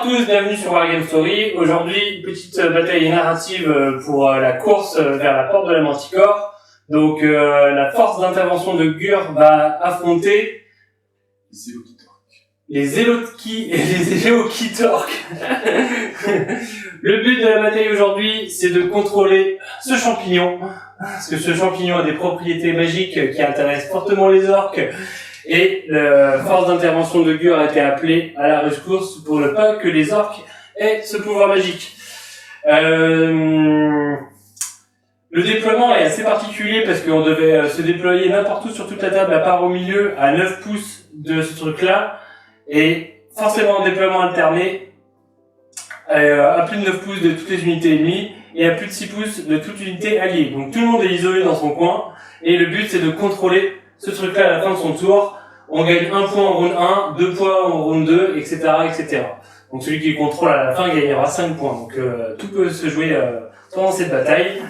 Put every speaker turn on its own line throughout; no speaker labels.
tous, bienvenue sur Wargame Story. Aujourd'hui, petite bataille narrative pour la course vers la porte de la Manticore. Donc la force d'intervention de Gur va affronter les Éloquitorques. Le but de la bataille aujourd'hui, c'est de contrôler ce champignon. Parce que ce champignon a des propriétés magiques qui intéressent fortement les orques. Et la force d'intervention de Gur a été appelée à la rescousse pour ne pas que les orques aient ce pouvoir magique. Le déploiement est assez particulier parce qu'on devait se déployer n'importe où sur toute la table à part au milieu à 9 pouces de ce truc-là. Et forcément en déploiement alterné à plus de 9 pouces de toutes les unités ennemies et à plus de 6 pouces de toute unité alliée. Donc tout le monde est isolé dans son coin et le but c'est de contrôler ce truc-là à la fin de son tour. On gagne 1 point en round 1, 2 points en round 2, etc., etc. Donc celui qui contrôle à la fin gagnera 5 points. Donc tout peut se jouer pendant cette bataille.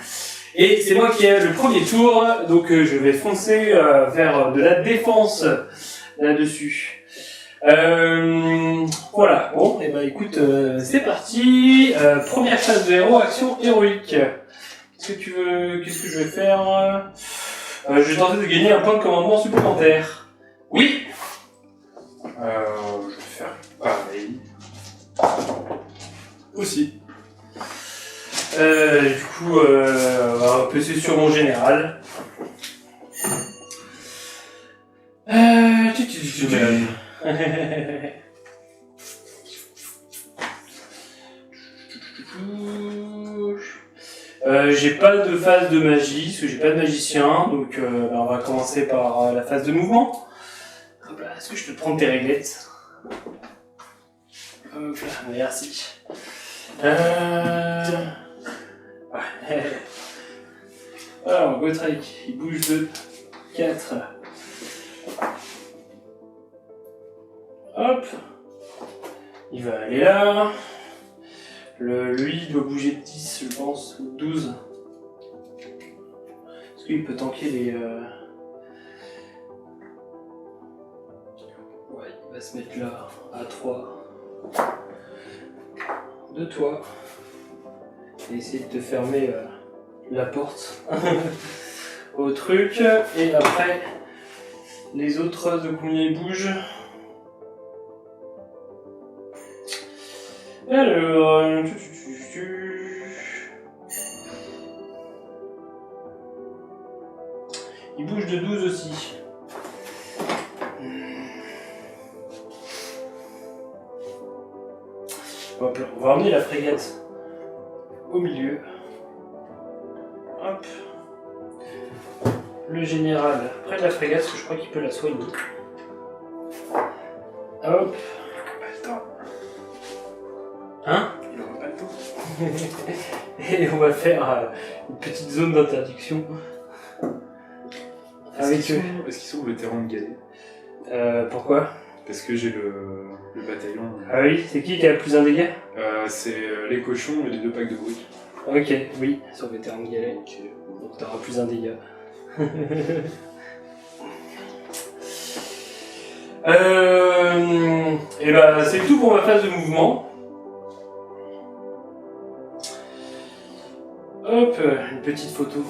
Et c'est moi qui ai le premier tour, donc je vais foncer vers de la défense là-dessus. Voilà, bon, et ben écoute, c'est parti. Première phase de héros, action héroïque. Qu'est-ce que je vais faire? Je vais tenter de gagner un point de commandement supplémentaire. Oui.
Je vais faire pareil. Aussi.
Du coup, on va passer sur mon général. J'ai pas de phase de magie, parce que j'ai pas de magicien, donc on va commencer par la phase de mouvement. Hop là, est-ce que je peux prendre tes réglettes? Hop là, merci. Alors, Gotrek, il bouge de 4. Hop. Il va aller là. Lui, il doit bouger de 10, je pense, ou 12. Est-ce qu'il peut tanker les... Ouais, il va se mettre là, à 3. De toi. Et essayer de te fermer la porte au truc. Et après, les autres, de combien ils bougent. Alors, il bouge de 12 aussi. On va emmener la frégate au milieu. Hop. Le général près de la frégate, parce que je crois qu'il peut la soigner. Hop. Hein?
Il aura pas le temps.
Et on va faire une petite zone d'interdiction.
Est-ce qu'ils sont vétérans de Galet?
Pourquoi?
Parce que j'ai le bataillon.
Ah oui, c'est qui a le plus un dégât?
C'est les cochons et les 2 packs de bruit.
Ok, oui, sur vétéran de Galet. Donc t'auras plus un dégât. Et bah c'est tout pour ma phase de mouvement. Hop, une petite photo.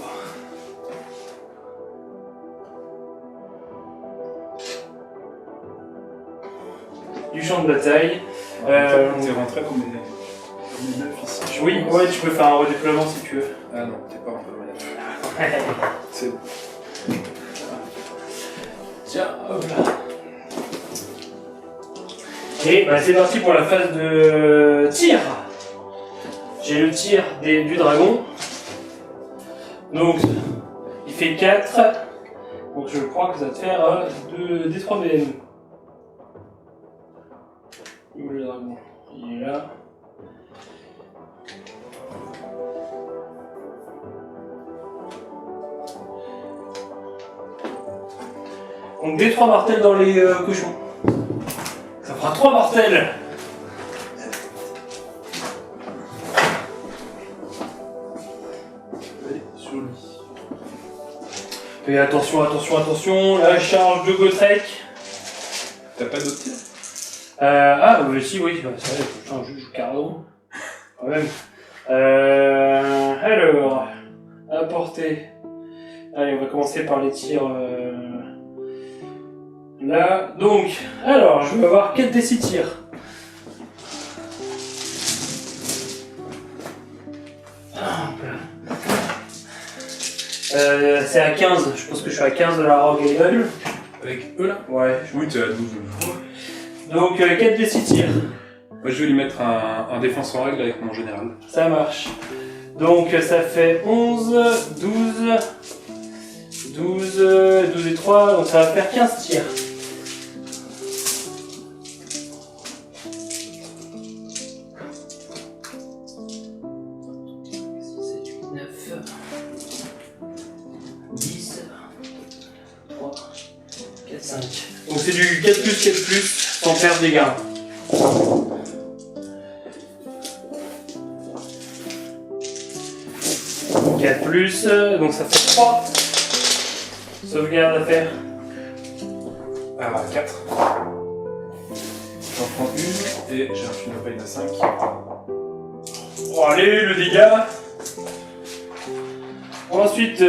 Du champ de bataille.
T'es rentré dans mes 9 ici.
Oui, ouais, tu peux faire un redéploiement si tu veux.
Ah non, t'es pas rentré dans mes 9. C'est bon.
Tiens, hop là. Et bah, c'est parti pour la phase de tir. J'ai le tir du dragon. Donc, il fait 4. Donc, je crois que ça va te faire des 3 BM. Où est le dragon? Il est là. Donc, des 3 martels dans les cochons. Ça fera 3 martels.
Sur lui.
Et attention, la charge de Gotrek.
T'as pas d'autres tirs?
Si, oui, c'est vrai, putain, je joue Cardo. Quand même. Alors, apporter. Allez, on va commencer par les tirs. Là, donc, alors, je vais avoir 4 des 6 tirs. C'est à 15, je pense que je suis à 15 de la Rogue et Eagle.
Avec eux là?
Ouais.
Oui, tu es à 12.
Donc 4 des 6 tirs.
Moi je vais lui mettre un défense en règle avec mon général.
Ça marche. Donc ça fait 11, 12 et 3, donc ça va faire 15 tirs. Donc c'est du 4 plus, sans perdre des gardes. Donc ça fait 3 sauvegardes à faire.
4. J'en prends une et j'ai un film de pain à 5.
Bon allez, le dégât. Ensuite,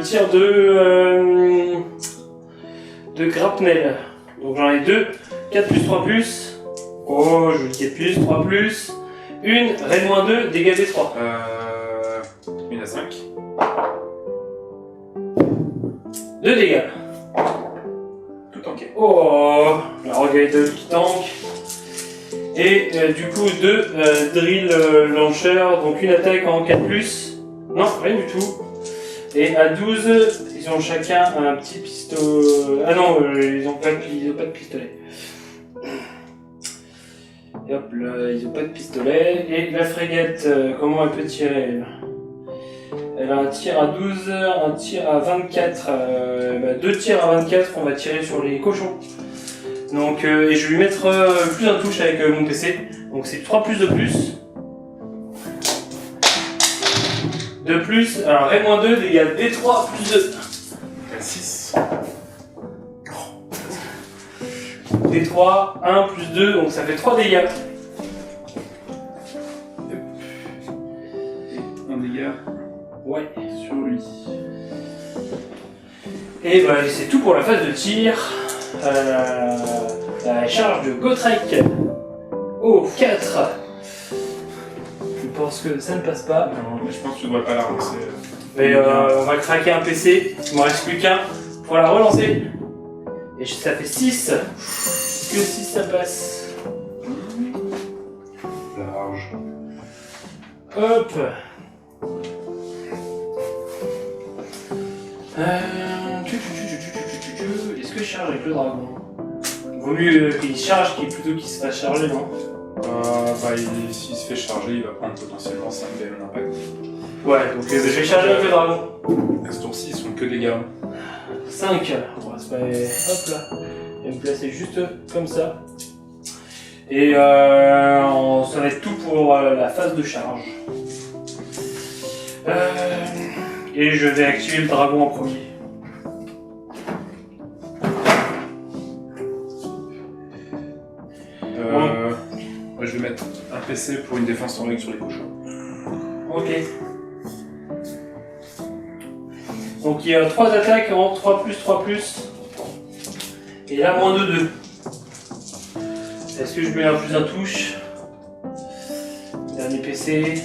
tir de grapnel. Donc j'en ai 2. 4 plus, 3 plus. Oh, je dis 4 plus, 3 plus. Une, raid-2, dégâts des 3.
Une à 5.
2 dégâts.
Tout tanké.
Oh, la Rogue qui tank. Et du coup, 2 drill launcher. Donc une attaque en 4 plus. Non, rien du tout. Et à 12, ils ont chacun un petit pistolet. Ah non, ils ont pas de pistolet. Et hop là, ils ont pas de pistolet. Et la frégate, comment elle peut tirer elle? Elle a un tir à 12, un tir à 24. 2 tirs à 24 qu'on va tirer sur les cochons. Donc, et je vais lui mettre plus un touche avec mon PC. Donc c'est 3 plus de plus. De plus, alors Ray-2 égale D3 plus 2.
6.
D3, 1 plus 2, donc ça fait 3 dégâts.
Un dégât.
Ouais.
Sur lui.
Et bah c'est tout pour la phase de tir. La charge de Gotrek. Oh, 4. Je pense que ça ne passe pas.
Non, mais je pense que tu devrais pas la relancer.
Mais on va craquer un PC. Il m'en reste plus qu'un pour la relancer. Et ça fait 6. Que 6 ça passe.
Large.
Hop. Est-ce que je charge avec le dragon? Vaut mieux qu'il charge plutôt qu'il se fasse charger, non?
S'il se fait charger, il va prendre potentiellement 5 BM d'impact.
Ouais, donc je vais charger avec le dragon.
À ce tour-ci, ils sont que des gars.
5. On va se mettre. Hop là. Je vais me placer juste comme ça. Et ça va être tout pour la phase de charge. Et je vais activer le dragon en premier.
Je vais mettre un PC pour une défense en règle sur les cochons.
Ok. Donc il y a 3 attaques en 3 plus 3 plus. Et là moins de 2. Est-ce que je mets un plus un touche? Dernier PC.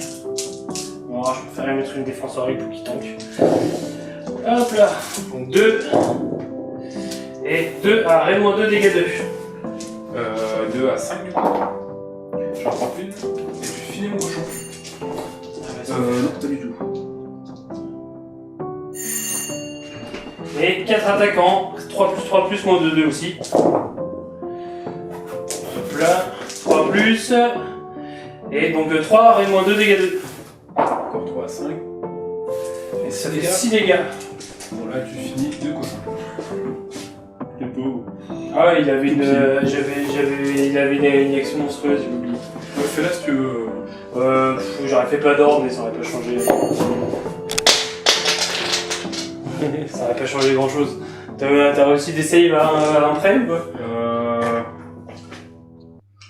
Bon, je préférerais mettre une défense en règle pour qu'il tank. Hop là. Donc 2. Et 2 à Ray-2 dégâts 2.
2 à 5 du coup. J'en prends une et tu finis mon cochon. Non, pas du tout.
Et 4 attaquants, 3 plus 3 plus, moins de 2 aussi. Hop là, 3 plus. Et donc 3, Ray-2 dégâts 2.
Encore 3 à 5. Et
Ça fait 6 dégâts.
Bon là tu finis 2 cochons. Le beau.
Ah ouais, il avait une action monstrueuse, j'ai oublié.
Ouais, fais-la si tu veux.
J'aurais fait pas d'ordre, mais ça aurait pas changé. Ça aurait pas changé grand chose. T'as réussi des saves à un prêt ou quoi?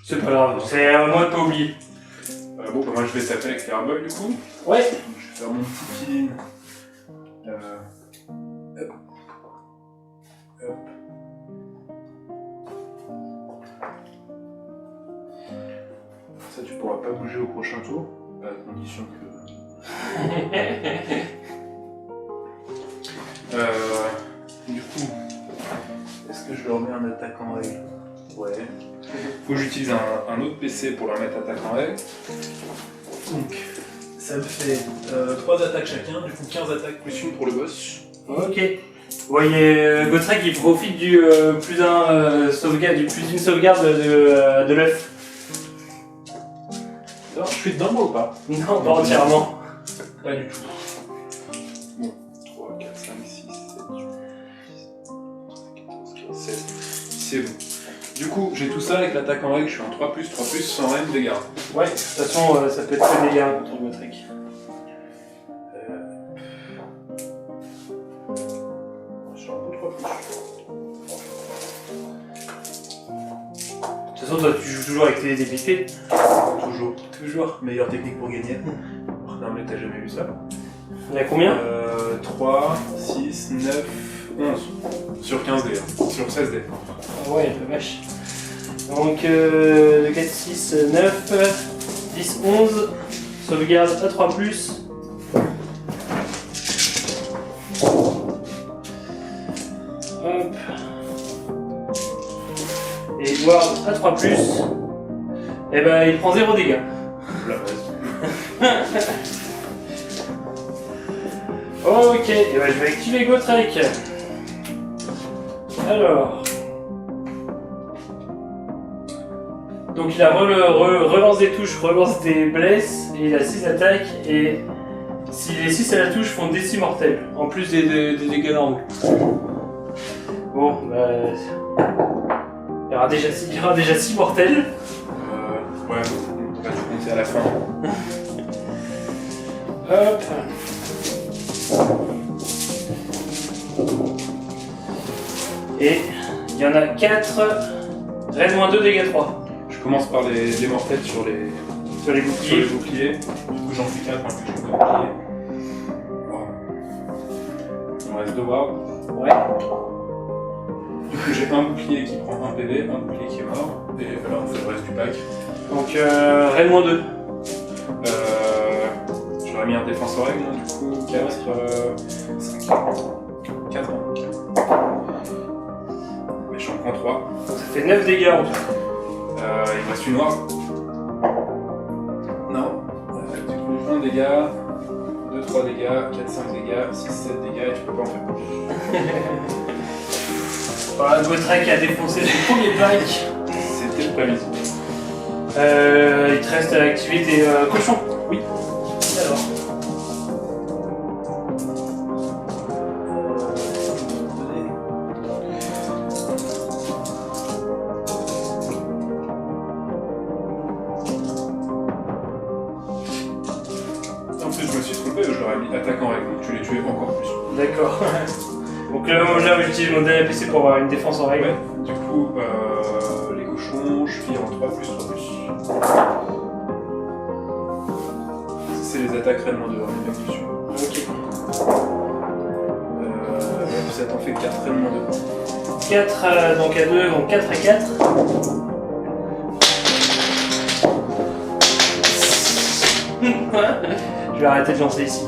C'est pas grave, c'est à moi de pas oublier.
Bon, bah, moi je vais taper avec Fireball du coup.
Ouais.
Je vais faire mon petit feeling. Hop. Hop. Ça, tu pourras pas bouger au prochain tour, à condition que. Du coup, est-ce que je leur mets un attaque en règle? Ouais. Faut que j'utilise un autre PC pour leur mettre attaque en règle. Donc, ça me fait 3 attaques chacun, du coup 15 attaques plus une pour le boss.
Ok. Vous voyez Gotrek qui profite du plus un sauvegarde, du plus une sauvegarde de l'œuf.
Alors, je suis dedans moi ou pas?
Non, pas entièrement.
Pas du tout. Bon, 3, 4, 5, 6, 7, 8, 10, 14, 15, 16. C'est bon. Du coup, j'ai tout ça avec l'attaque en règle, je suis en 3+, sans rien de dégâts.
Ouais, de toute façon, ça peut être très dégâts contre Gotrek.
Je suis un peu 3+.
De toute façon, toi, tu joues toujours avec tes dépités.
Toujours.
Toujours.
Meilleure technique pour gagner. Non mais t'as jamais vu ça.
Il y a combien
3, 6, 9, 11. Sur 15 dés. Sur 16 dés.
Ah ouais, la vache. Donc, 4, 6, 9, 10, 11. Sauvegarde à 3+. Hop. Et Ward à 3+. Et ben, il prend 0 dégâts.
La base.
Ok, et ben, je vais activer Gotrek. Alors. Donc il a relance des touches, relance des blesses, et il a 6 attaques, et si les 6 à la touche font des 6 mortels, en plus des dégâts normaux. Bon, bah. Il y aura déjà 6 mortels.
Ouais, on va tout compter à la fin.
Hop. Et il y en a 4. Raid -2, dégâts 3.
Je commence par les mortels sur les
Boucliers.
boucliers. Du coup j'en fais 4 en plus de boucliers. Il me reste 2 wards.
Ouais.
Du coup j'ai un bouclier qui prend 1 PV, un bouclier qui est mort. Et voilà, on fait le reste du pack.
Donc Raid -2.
J'aurais mis un défense en règle, hein, du coup 4, 5, 4. Mais j'en prends 3.
Donc ça fait 9 dégâts en tout.
Il me reste une noire. Non. Du coup 1 dégât, 2, 3 dégâts, 4, 5 dégâts, 6, 7 dégâts et tu peux pas en faire plus.
Voilà, Gotrek a défoncé son premier pack.
C'était prévisible.
Il te reste à activer tes cochons.
Oui.
Alors.
En plus, je me suis trompé, je leur ai mis attaque en règle, donc tu les tuais encore plus.
D'accord. Donc là, j'utilise mon dernier PC pour avoir une défense en règle.
Ouais, du coup, les cochons, je file en 3+, 3+. C'est les attaques Raid -2, on est bien dessus.
Ok.
Ça t'en fait 4 Raid -2.
4 donc à 2, donc 4 à 4. Je vais arrêter de lancer ici.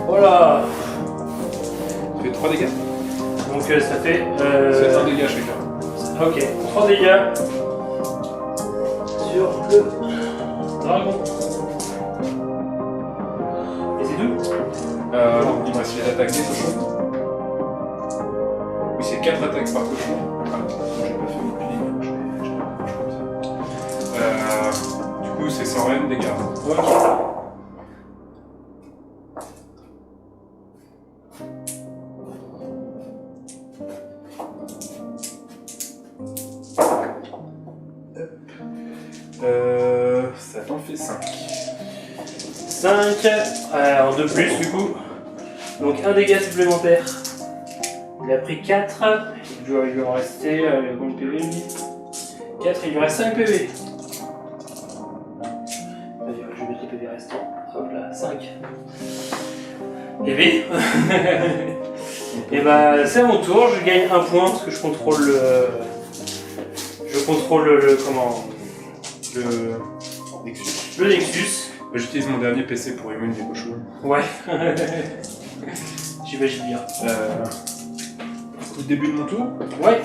Voilà.
Ça fait 3 dégâts.
Donc ça fait...
C'est 1 dégât chacun.
Ok, 3 dégâts sur le dragon. Et c'est tout?
Il me reste les attaques des cochons. Oui, c'est 4 attaques par cochon. Ah, j'ai pas fait mon pilier, je vais comme ça. Du coup, c'est sans rem dégâts.
Ok.
Ça t'en fait 5.
5, en 2 plus du coup. Donc un dégât supplémentaire. Il a pris 4. Il doit en rester combien de PV lui? 4, il lui reste 5 PV. D'ailleurs, je vais mettre les PV restants. Hop là, 5. PV. Et bah, c'est à mon tour, je gagne 1 point parce que je contrôle le. Je contrôle le. Comment.
Nexus.
Le Nexus.
J'utilise mon dernier PC pour immune des cochons.
Ouais. J'imagine bien.
Au début de mon tour,
Ouais.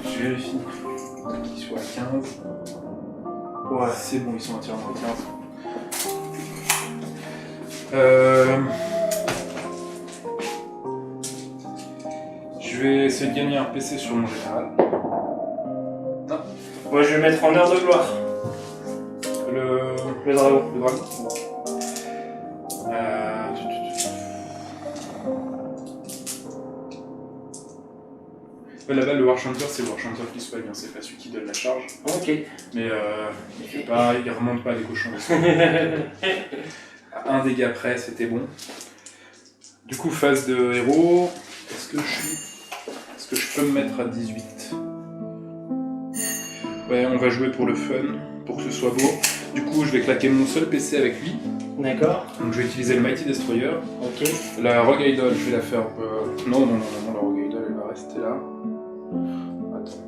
je vérifie qu'ils soient à 15.
Ouais.
C'est bon, ils sont entièrement à 15. Je vais essayer de gagner un PC sur mon général. Non.
Moi, je vais mettre en heure de gloire.
Le
dragon.
Le dragon. Ouais, là-bas, le Warchanter, c'est le Warchanter qui soigne, hein, c'est pas celui qui donne la charge.
Ok.
Mais il remonte pas des cochons. À 1 dégât près, c'était bon. Du coup, phase de héros. Est-ce que je peux me mettre à 18? Ouais, on va jouer pour le fun, pour que ce soit beau. Du coup, je vais claquer mon seul PC avec lui.
D'accord.
Donc je vais utiliser le Mighty Destroyer.
Ok.
La Rogue Idol, je vais la faire... Non, la Rogue Idol, elle va rester là. Attends.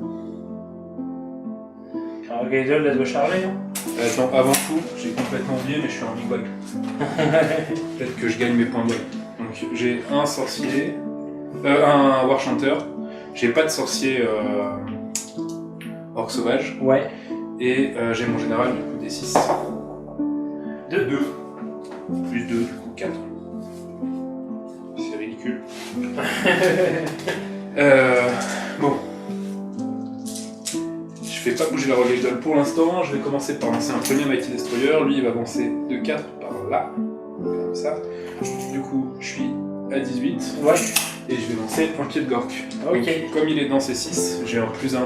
Alors, Gaidel, elle doit charger, hein.
Attends, avant tout, j'ai complètement oublié, mais je suis en big bag. Peut-être que je gagne mes points de bag. Donc j'ai un sorcier, un Warchanter. J'ai pas de sorcier orc sauvage.
Ouais.
Et j'ai mon général, du coup, des 6. 2. Plus 2, du coup 4. C'est ridicule. Bon. Je vais pas bouger la Rogue Idol pour l'instant. Je vais commencer par lancer un premier Mighty Destroyer. Lui, il va avancer de 4 par là. Comme ça. Du coup, je suis à 18.
Ouais.
Et je vais lancer un pied de Gork.
Ok.
Donc, comme il est dans ses 6, j'ai un plus 1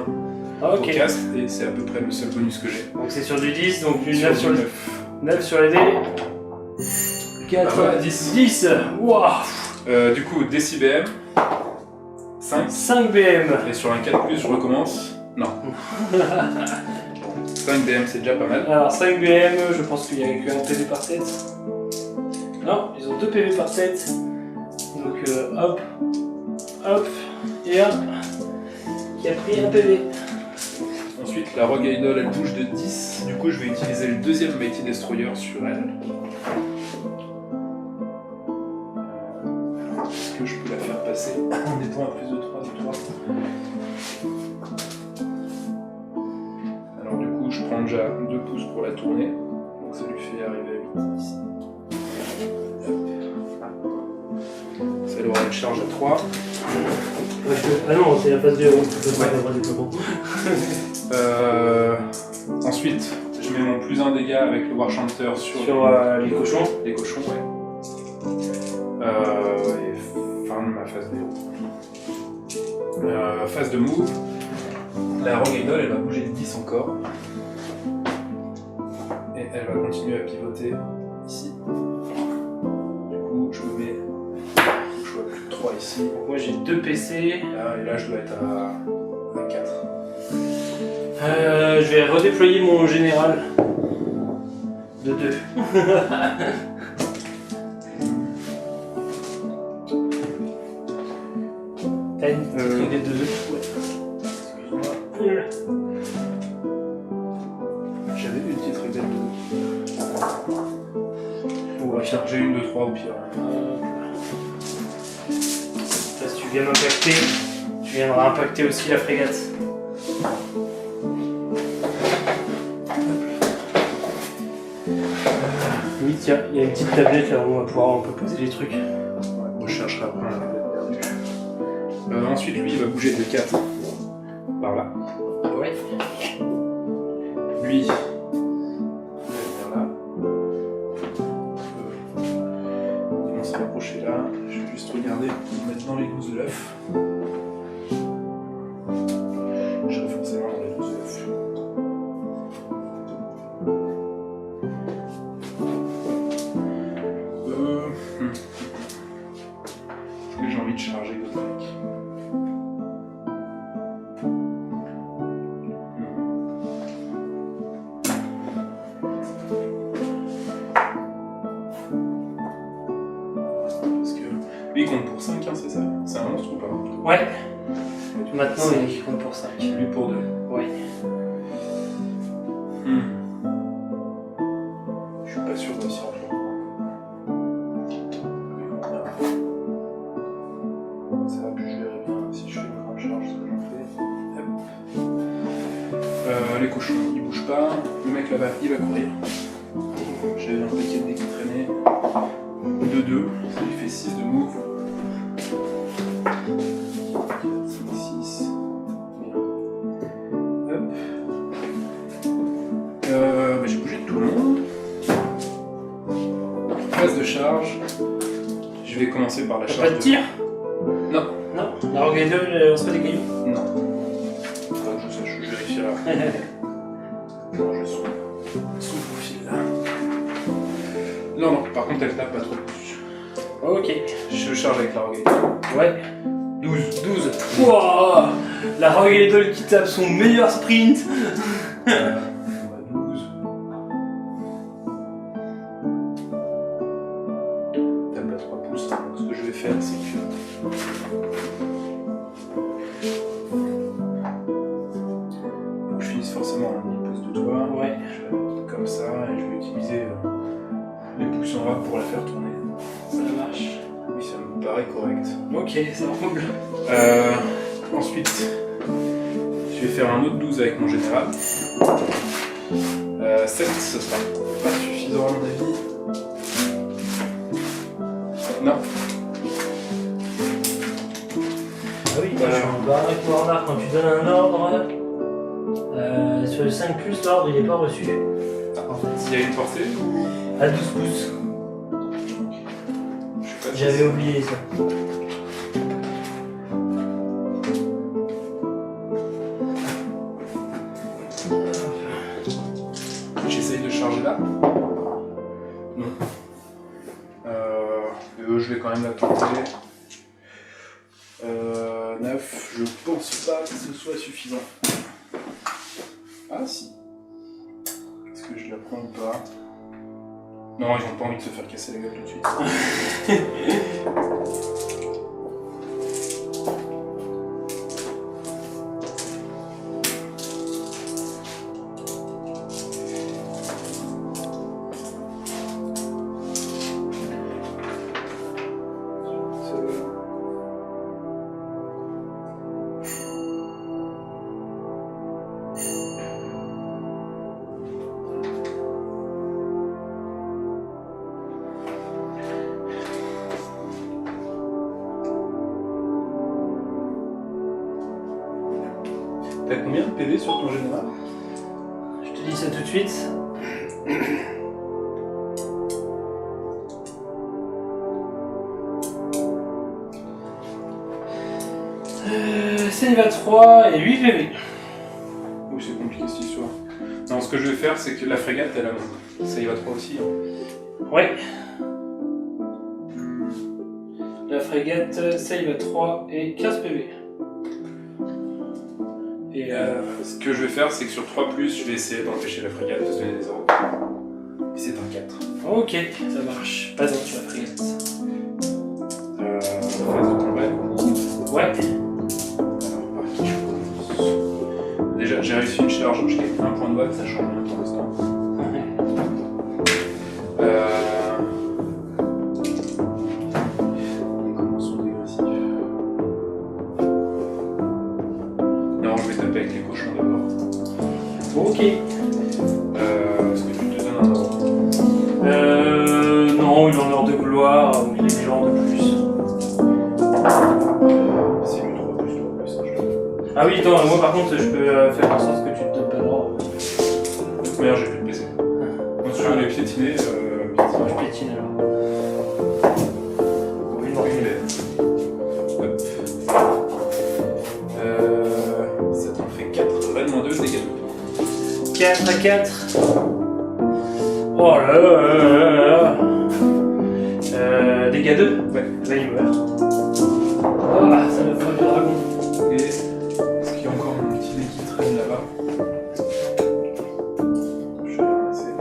Ok.
au cast. Et c'est à peu près le seul bonus que j'ai.
Donc c'est sur du 10, donc du
Sur
9 sur
du
le 9 sur les dés. 4,
Ah voilà, 10.
10. Waouh.
Du coup, DCBM. 5.
5 BM.
Et sur un 4+, je recommence. Non. 5 BM, c'est déjà pas mal.
Alors 5 BM, je pense qu'il y a qu'un PV par tête. Non, ils ont 2 PV par tête. Donc hop, hop, et un qui a pris un PV.
Ensuite, la Rogue Idol, elle bouge de 10. Du coup, je vais utiliser le deuxième Mighty Destroyer sur elle. Est-ce que je peux la faire passer en étant à plus de 3 de 3? Alors du coup, je prends déjà 2 pouces pour la tourner. Donc ça lui fait arriver à 8 ici. Ça elle aura une charge à 3.
Ah non, c'est la phase de héros, tu peux pas avoir développement.
Ensuite, je mets mon plus 1 dégât avec le Warchanter sur
les cochons.
Les cochons, ouais. Et fin de ma phase de héros. Phase de move. La Rogue Idol, elle va bouger de 10 encore. Et elle va continuer à pivoter ici. Du coup, je me mets. Je vois plus de 3 ici.
Moi j'ai 2 PC.
Et là, je dois être à 4.
Je vais redéployer mon général de 2. T'as une petite idée de 2? Ouais. Excuse-moi.
J'avais une petite rébelle de 2. On va charger une de 3 au pire.
Là, si tu viens m'impacter, tu viendras impacter aussi la frégate. Oui, tiens, il y a une petite tablette là où on peut poser les trucs.
Moi, je chercherai après, on l'a peut-être perdu. Ensuite, lui, il va bouger de 4 par là.
Ouais.
Lui, il va venir là. Ils vont se rapprocher là. Je vais juste regarder pour mettre dans les 12 de l'œuf. Je vais forcément dans les 12 de l'œuf. Est-ce que j'ai envie de charger le truc? Parce que lui il compte pour 5, hein, c'est ça? C'est un monstre ou pas?
Ouais. Maintenant, il compte pour 5.
Lui pour 2.
Oui.
Je suis pas sûr de réussir à jouer. Ça va, puis je verrai bien si je fais une grande charge ce que j'en fais. Hop. Les cochons, ils bougent pas. Le mec là-bas, il va courir. J'avais un paquet de dés qui traînait. 2-2, ça lui fait 6 de move. 6. Bien. Hop. J'ai bougé tout le monde. Phase de charge. Je vais commencer par la charge.
Pas de tir?
Non.
Non. La Rogue 2, elle lance pas des cailloux?
Non. Faut que je sache, je vérifie là. Non, je suis sous le profil là. Non, non, par contre elle tape pas trop dessus.
Ok.
Je charge avec la Rogue.
Ouais. 12. Wouah, la Rogue Idol qui tape son meilleur sprint.
12. Tape à 3 pouces. Donc, ce que je vais faire, c'est que. Faut que je finisse forcément à 10 pouces de toi.
Ouais.
Je vais la mettre comme ça et je vais utiliser les pouces en bas pour la faire tourner.
Ça marche.
Oui, ça me paraît correct.
Ok, ça roule.
Ensuite, je vais faire un autre 12 avec mon général. 7, ce sera pas suffisant à mon avis. Non.
Ah oui, sur le Barak Warner, quand tu donnes un ordre, sur le 5+, l'ordre il n'est pas reçu. En fait.
Il y a une portée ou...
À 12 pouces.
Je sais pas si
J'avais
c'est-
oublié ça.
J'essaye de charger là. Non. Je vais quand même la tenter. 9, je pense pas que ce soit suffisant. Ah si. Est-ce que je la prends ou pas? Non, ils ont pas envie de se faire casser la gueule tout de suite. T'as combien de PV sur ton général?
Je te dis ça tout de suite. Save à 3 et 8 PV.
Oui, c'est compliqué cette histoire. Non, ce que je vais faire, c'est que la frégate, elle a mon. Ça y va trop aussi. Hein.
Ouais. La frégate save à 3 et 15 PV.
Et ce que je vais faire, c'est que sur 3+, je vais essayer d'empêcher la frégate de se donner des zéros. Et c'est un 4.
Ok, ça marche. Pas sur la frégate.
Phase de combat, du coup.
Ouais.
Alors, par qui je commence? Déjà, j'ai réussi une charge, j'ai un point de bac, ça change rien pour l'instant. On commence au dégressif. Non, je vais taper avec les cochons d'abord.
Ok.
Est-ce que tu te donnes un ordre?
Non, il est en heure de gloire, donc il est déjà en de plus.
C'est lui 3+, 3+, je te...
Ah oui, attends, moi par contre, je peux faire en sorte que tu te donnes pas d'ordre.
De toute manière, j'ai plus de PC. Moi, si je veux les piétiner,
Moi, je piétine alors. Oui, non,
Hop. Ça t'en fait 4, vraiment 2 dégâts.
4 à 4. Oh là là là là. Dégâts 2.
Ouais.
Là, il meurt. Ah, ça me frappe le dragon.
Et est-ce qu'il y a encore mon petit dé qui traîne là-bas? Je vais le ramasser.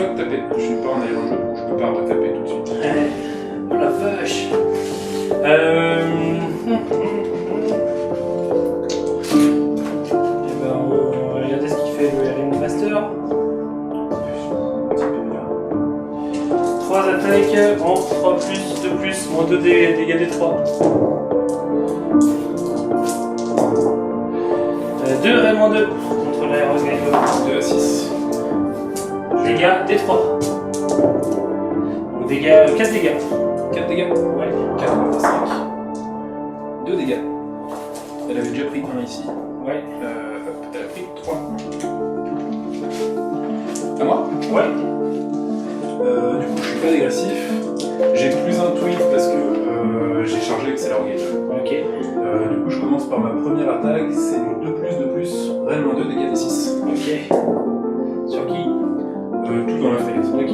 fois de taper. Je suis pas en aéro jeu, je peux pas retaper tout de suite.
Oh la vache. Et ben, on va regarder ce qu'il fait le RM Master. 3 attaques en 3 plus, 2 plus, moins 2 dégâts des 3. 2 RM en 2 contre l'aérogame.
2 à 6.
Dégâts des 3. Dégâts, 4 dégâts.
4 dégâts.
Ouais.
4 à 5. 2 dégâts. Elle avait déjà pris 1 ici.
Ouais.
Hop, elle a pris 3. À moi?
Ouais.
Du coup, je suis pas dégressif. J'ai plus un tweet parce que j'ai chargé Accelerator Gauge.
Ok.
Du coup, je commence par ma première attaque. C'est du 2 plus, 2 plus. Réellement 2 dégâts des 6.
Ok. Sur qui?
Tout dans la fenêtre.
Ok.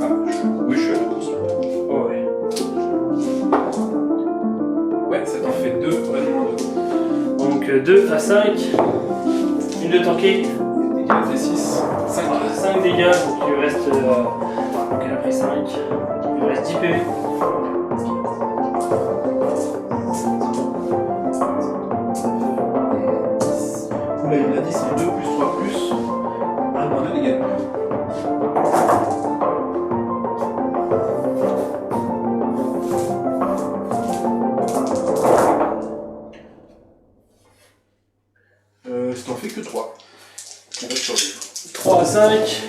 Ah, oui, je suis à la pouce.
Oh ouais.
Ouais, ça t'en fait 2, réellement 2.
Donc 2 à 5. Une de tanker.
Dégâts des 6. 5.
5 dégâts, donc il lui reste. Donc elle a pris 5. Il lui reste 10 PV.
Là, il m'a dit c'est 2 plus 3 plus. Réellement 2 dégâts. Ça t'en fait que 3. On va survivre.
3 à 5.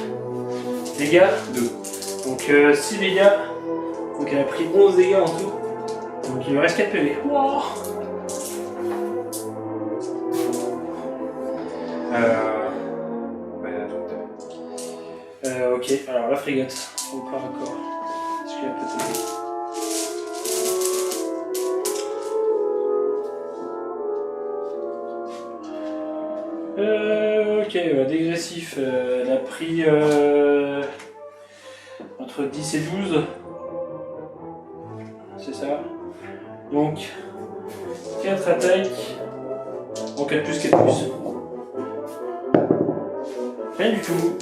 Dégâts.
2.
Donc 6 dégâts. Donc elle a pris 11 dégâts en tout. Donc il lui reste 4 PV. Wow.
Ouais, là,
Ok, alors la frégate. Au corps à corps. Est-ce qu'elle peut t'aider? Ok, bah, dégressif, elle a pris entre 10 et 12. C'est ça. Donc 4 attaques. En 4 plus, 4 plus. Rien du tout.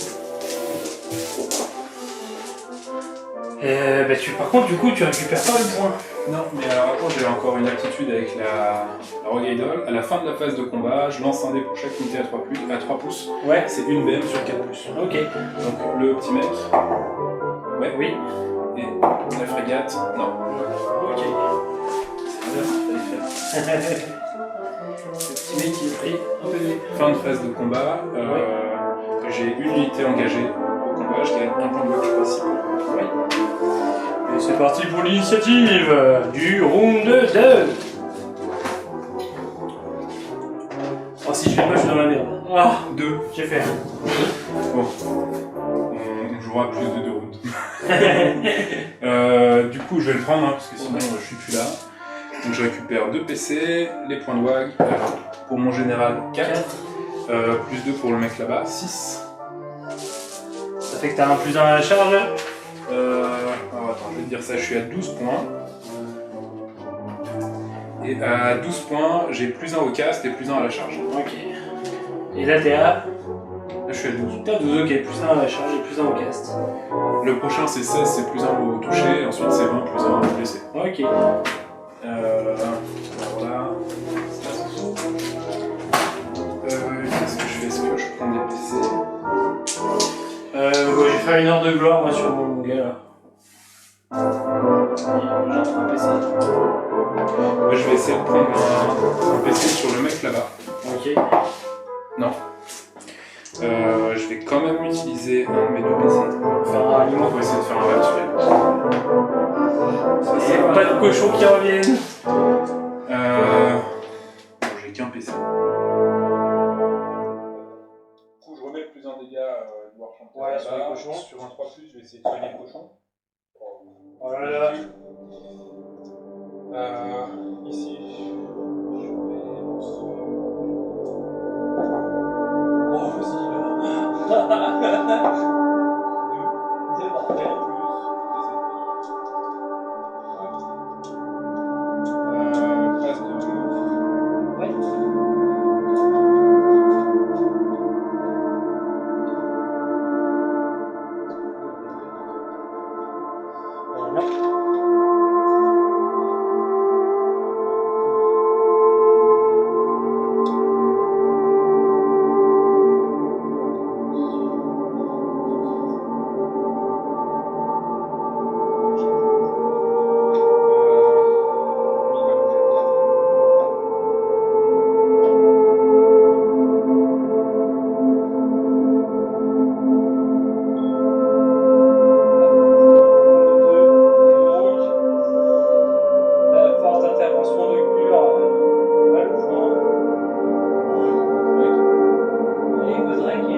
Par contre, du coup, tu récupères pas le point.
non, mais alors attends, j'ai encore une aptitude avec la Rogue Idol. À la fin de la phase de combat, je lance un dé pour chaque unité à 3 pouces.
Ouais.
C'est une BM sur 4 pouces.
Ok.
Donc le petit mec. Ouais.
Oui.
Et la frégate. Non.
Ok.
C'est bien, ça fallait faire.
Le petit mec qui est pris un PV.
Fin de phase de combat. J'ai une unité engagée au combat. Je gagne un point de bloc, je sais pas si.
Oui. Et c'est parti pour l'initiative du round 2. Oh, si je fais pas, je suis dans la merde. Ah,
2.
j'ai fait.
Bon. On jouera plus de 2 rounds. Du coup, je vais le prendre, hein, parce que sinon je suis plus là. Donc je récupère 2 PC, les points de WAG. Pour mon général, 4. Plus 2 pour le mec là-bas, 6.
Ça fait que t'as un plus 1 à la charge.
Alors attends, je vais te dire ça, je suis à 12 points. Et à 12 points, j'ai plus 1 au cast et plus 1 à la charge.
Ok. Et là, t'es à.
Là, je suis à 12.
T'es à 12, ok. Plus 1 à la charge et plus 1 au cast.
Le prochain, c'est 16, c'est plus 1 au toucher. Ensuite, c'est 20, plus 1 au blessé.
Ok.
Voilà. Qu'est-ce que je fais? Est-ce que je prends des PC?
Je vais faire une heure de gloire, moi, sur mon gars, là. J'ai un PC.
Moi, je vais essayer de prendre un PC sur le mec là-bas.
Ok.
Non. Je vais quand même utiliser un de mes 2 PC.
Faire un aliment.
On va essayer de faire un virtuel.
Et pas de cochons qui reviennent.
Bon, j'ai qu'un PC. Du coup, je remets plus un dégât du Warchanter
Ouais, sur les
là-bas.
cochons.
Sur un 3+, je vais essayer de soigner le cochon.
Oh là là.
Ici, je vais...
Oh, vas-y, là. C'est parfait.
Phase de
Ouais.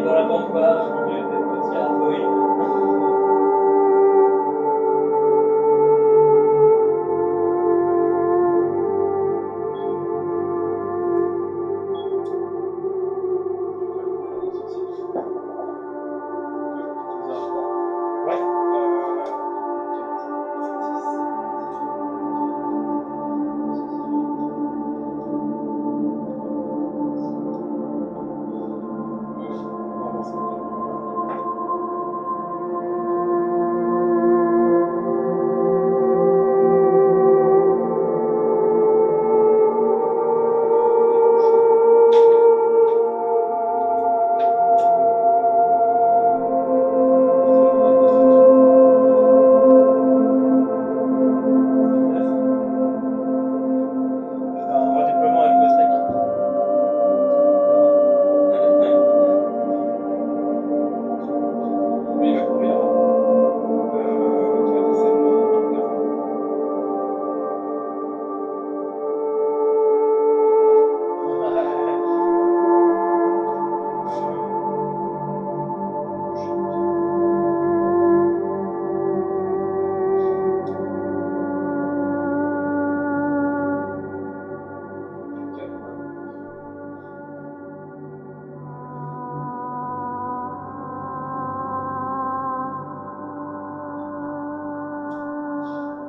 dans la pampa, au milieu des petits arbouilles. Ouais. Un redéploiement avec Cosrec.
Lui, il va courir. 4, 7, 8, 9.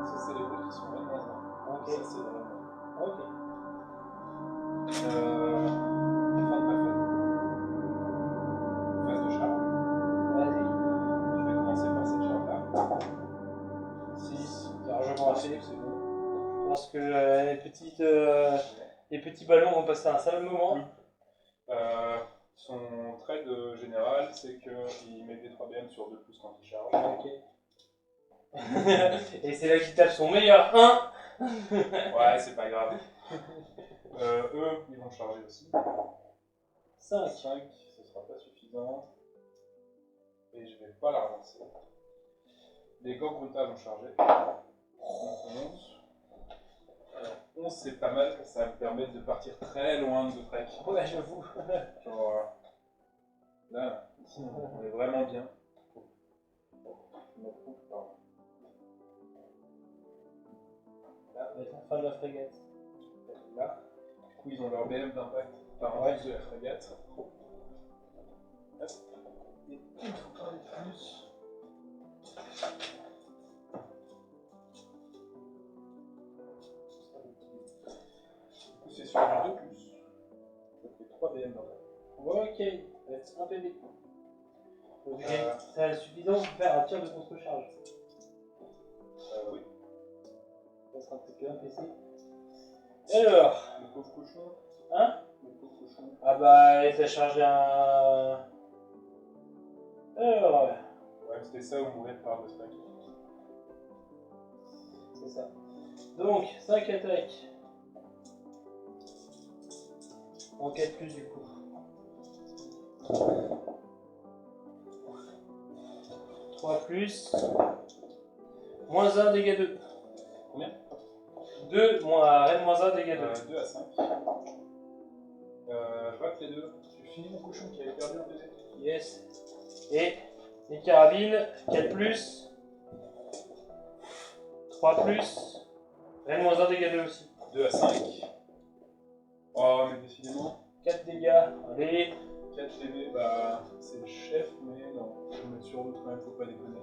Ça, c'est les bouts qui sont vraiment moins.
Ok.
Ça, c'est vraiment.
Ok.
Fin de ma phase de charge.
Vas-y.
Je vais commencer par cette charge-là.
6. C'est largement assez.
C'est bon.
Je pense que les petits ballons vont passer un sale moment.
Oui. Son trade général, c'est qu'il met des 3BM sur 2 pouces quand il charge.
Ok. Et c'est là qu'il tape son meilleur 1.
Ouais, c'est pas grave. Eux, ils vont charger aussi.
5.
5, ce sera pas suffisant. Et je vais pas la relancer. Les Gorgruta vont charger. 11. 11, c'est pas mal, ça me permet de partir très loin de Trek.
Ouais, j'avoue.
Genre, là, ici, on est vraiment bien. Je me trouve, pardon. Là,
Ça va être la fin de la frégate.
là. Du coup, ils ont leur BM d'impact par
Ouais.
an de la frégate. Hop. Et il faut parler de plus. Du coup, c'est sur du 2 pouces. Ça fait 3 BM d'impact.
Ok. Ça va être un PV. Donc, c'est suffisant pour faire un tir de contre-charge.
Oui.
Ça sera peut-être que un PC. Alors.
Le pauvre cochon.
Hein?
Le pauvre cochon.
Ah bah, il s'est chargé un. Alors.
Ouais, c'était ça ou mourir par le stack.
C'est ça. Donc, 5 attaques. En 4 plus du coup. Plus. Moins 1, dégâts 2.
Combien
2, Rennes moins 1, dégâts 2.
2 à 5. Je rate les deux. J'ai fini mon cochon qui avait perdu un PV.
Yes. Et les carabines, 4 plus. 3 plus. Rennes moins 1, dégâts 2 aussi.
2 à 5. Oh, mais décidément.
4 dégâts. Allez.
4 PV, bah c'est le chef, mais non. Je vais me mettre sur l'autre quand même, faut pas déconner.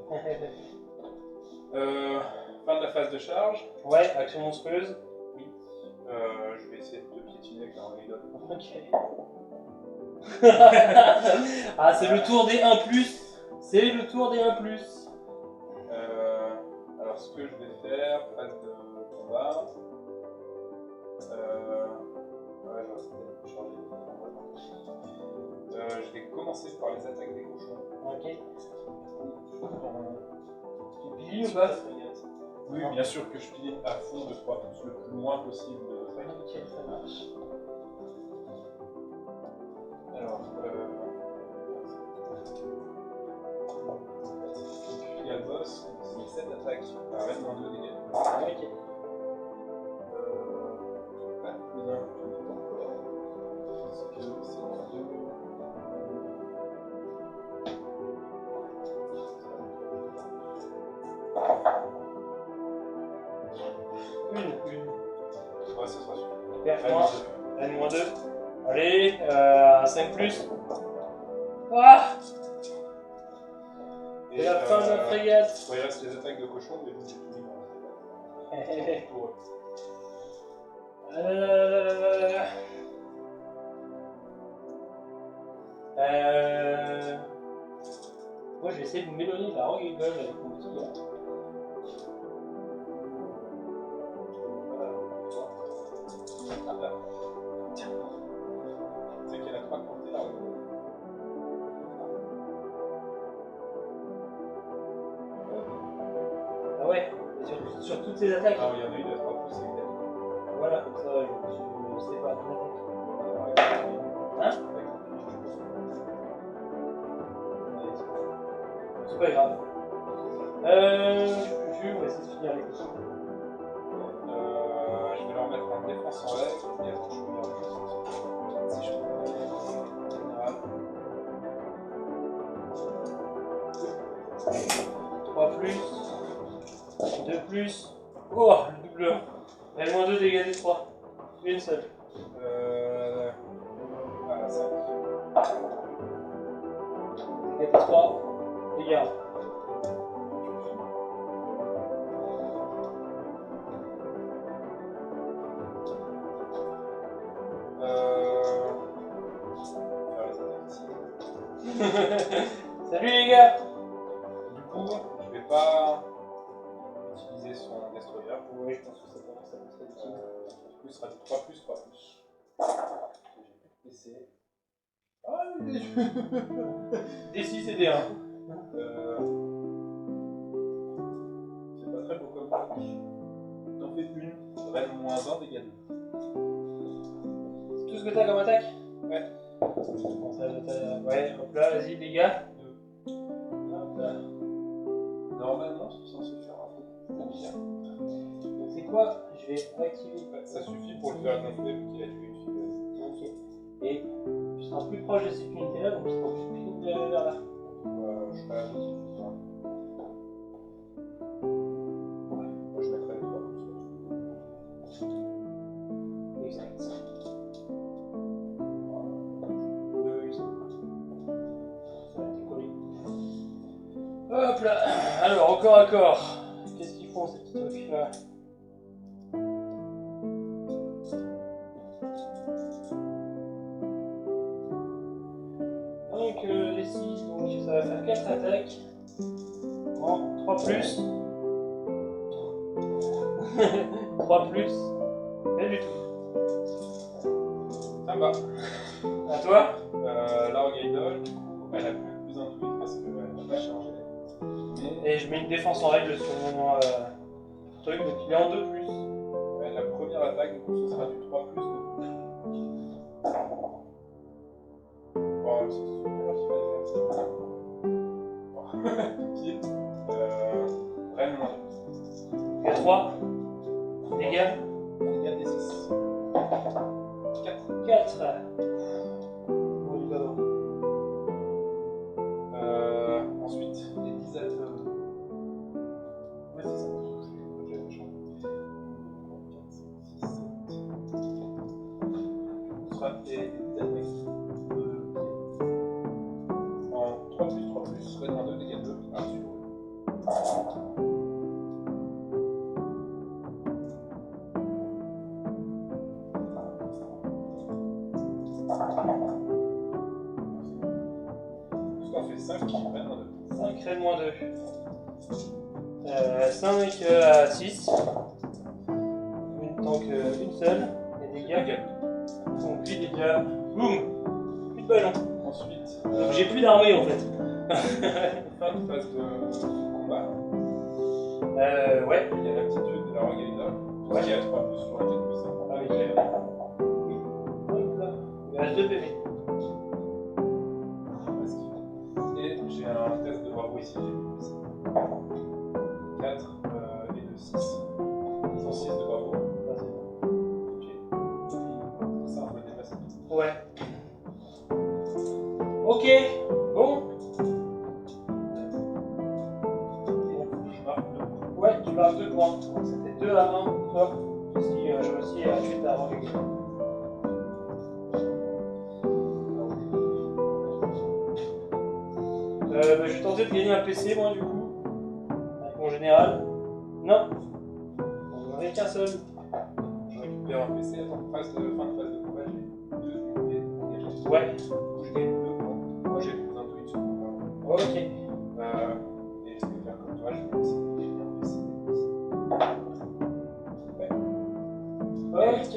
Fin de la phase de charge.
Ouais, action monstrueuse.
Oui. Je vais essayer de piétiner avec la Armageddon.
Ok. Ah, c'est le tour des 1 plus. C'est le tour des 1 plus.
Alors, ce que je vais faire, phase de combat. Ouais, je vais peut-être charger. Je vais commencer par les attaques des cochons.
Ok. Tu
Tu
piles ou pas?
Oui, bien sûr que je piline à fond de 3 pouces le plus loin possible de Trek.
Ok, ça marche.
Alors, il y a le boss, c'est 7 attaques par Rennes 2 dégâts.
Ok.
Pas plus d'un encore. Parce que c'est 2.
points. N-2. Allez, 5 plus. Ah! C'est la fin de la frégate.
Il reste les attaques de cochon, mais vous j'ai tout mis dans la frégate. Pour eux.
Moi je vais essayer de m'éloigner de la rogue eagle avec mon petit gars.
Ah là. Tiens. C'est qu'elle a pas compté la rogue.
Ah ouais, sur toutes ces attaques.
Ah oui, il y en a une à 3 pouces, c'est clair.
Voilà, comme ça je sais pas. Hein? C'est pas grave. On va essayer de finir avec ça.
Je vais leur mettre en défense en règle et après je vais leur juste si je peux. Général.
3 plus. 2 plus. Oh, le doubleur. L-2 dégâts des 3. Une seule.
Voilà, 5.
Dégâts des 3. Dégâts. Salut les gars.
Du coup, je vais pas utiliser son destroyer.
Oui, je pense que ça commence à être utile.
Du coup, il sera du 3 plus 3 plus. J'ai PC. Ah oui.
D6 et D1.
C'est pas très beau comme ça. T'en fais une. Reine -1, dégâts 2.
C'est tout ce que t'as comme attaque?
Ouais.
Bon, ouais, hop là, vas-y, dégâts.
2.
Hop là.
Normalement, c'est censé faire un peu.
Donc c'est quoi? Je vais activer.
Ça suffit pour le faire gonfler vu qu'il a tué une fille.
Ok. Et tu seras plus proche de cette unité là, donc tu seras obligé de cliquer vers là.
Je ferai la petite chose. Ouais. Moi, je mettrai les 3 plus.
Exact. Hop là. Alors, encore à corps. Qu'est-ce qu'ils font ces petits trucs là? Donc les 6, donc ça va faire 4 attaques. En 3 plus. 3 plus. Rien du tout.
Ça va.
À toi?
La Rogue Idol, du coup, elle a plus besoin de tweet parce qu'elle n'a pas chargé.
Et je mets une défense en règle sur mon truc, donc il est en 2 plus.
Ouais, la première attaque, du coup, ce sera du 3 plus 2. Oh, c'est super qu'il fallait faire ça. Tout pile. Reine -2.
Il y a 3. Dégâts.
Dégâts des 6. 4.
4. On y va voir.
Ensuite, les 10 attaques. Ouais, c'est ça. J'ai le champ. 4, 5, 6, 7. Ce sera des 10 attaques. En 3 plus 3 plus, Reine -2, dégâts 2. Ah, sur. On fait 5, Reine -2.
5 Reine -2. 5 à 6. Donc une seule. Et dégâts. Donc lui déjà. Boum. Plus de ballon.
Ensuite,
Donc j'ai plus d'armée en fait.
fin de phase de combat.
Ouais.
Il y a l'aptitude de la Rogue Idol.
Ouais.
Qui a 3 plus sur la 4 plus 5.
Ah oui. Oui. Hop là. Il reste 2 PV.
Et j'ai un test de bravo ici, j'ai mis plus 4 et 2, 6. Ils ont 6 de bravo. Ok. Ça, on peut dépasser.
Ouais. Ok. Bon.
Je marque 2 points.
Ouais, tu marques 2 points. Donc c'était 2 à 1. Top. Si je réussis à tuer ta rogue. Je vais tenter de gagner un PC, moi, du coup. Avec mon général. Non. J'en ai qu'un seul.
Je récupère un PC avant fin de phase de combat. J'ai 2 unités engagées.
Ouais.
Du coup, je gagne 2 points. Moi, j'ai plus d'intuition.
Ok.
Et je vais faire comme toi, je vais essayer de gagner un PC. Ouais.
Ok.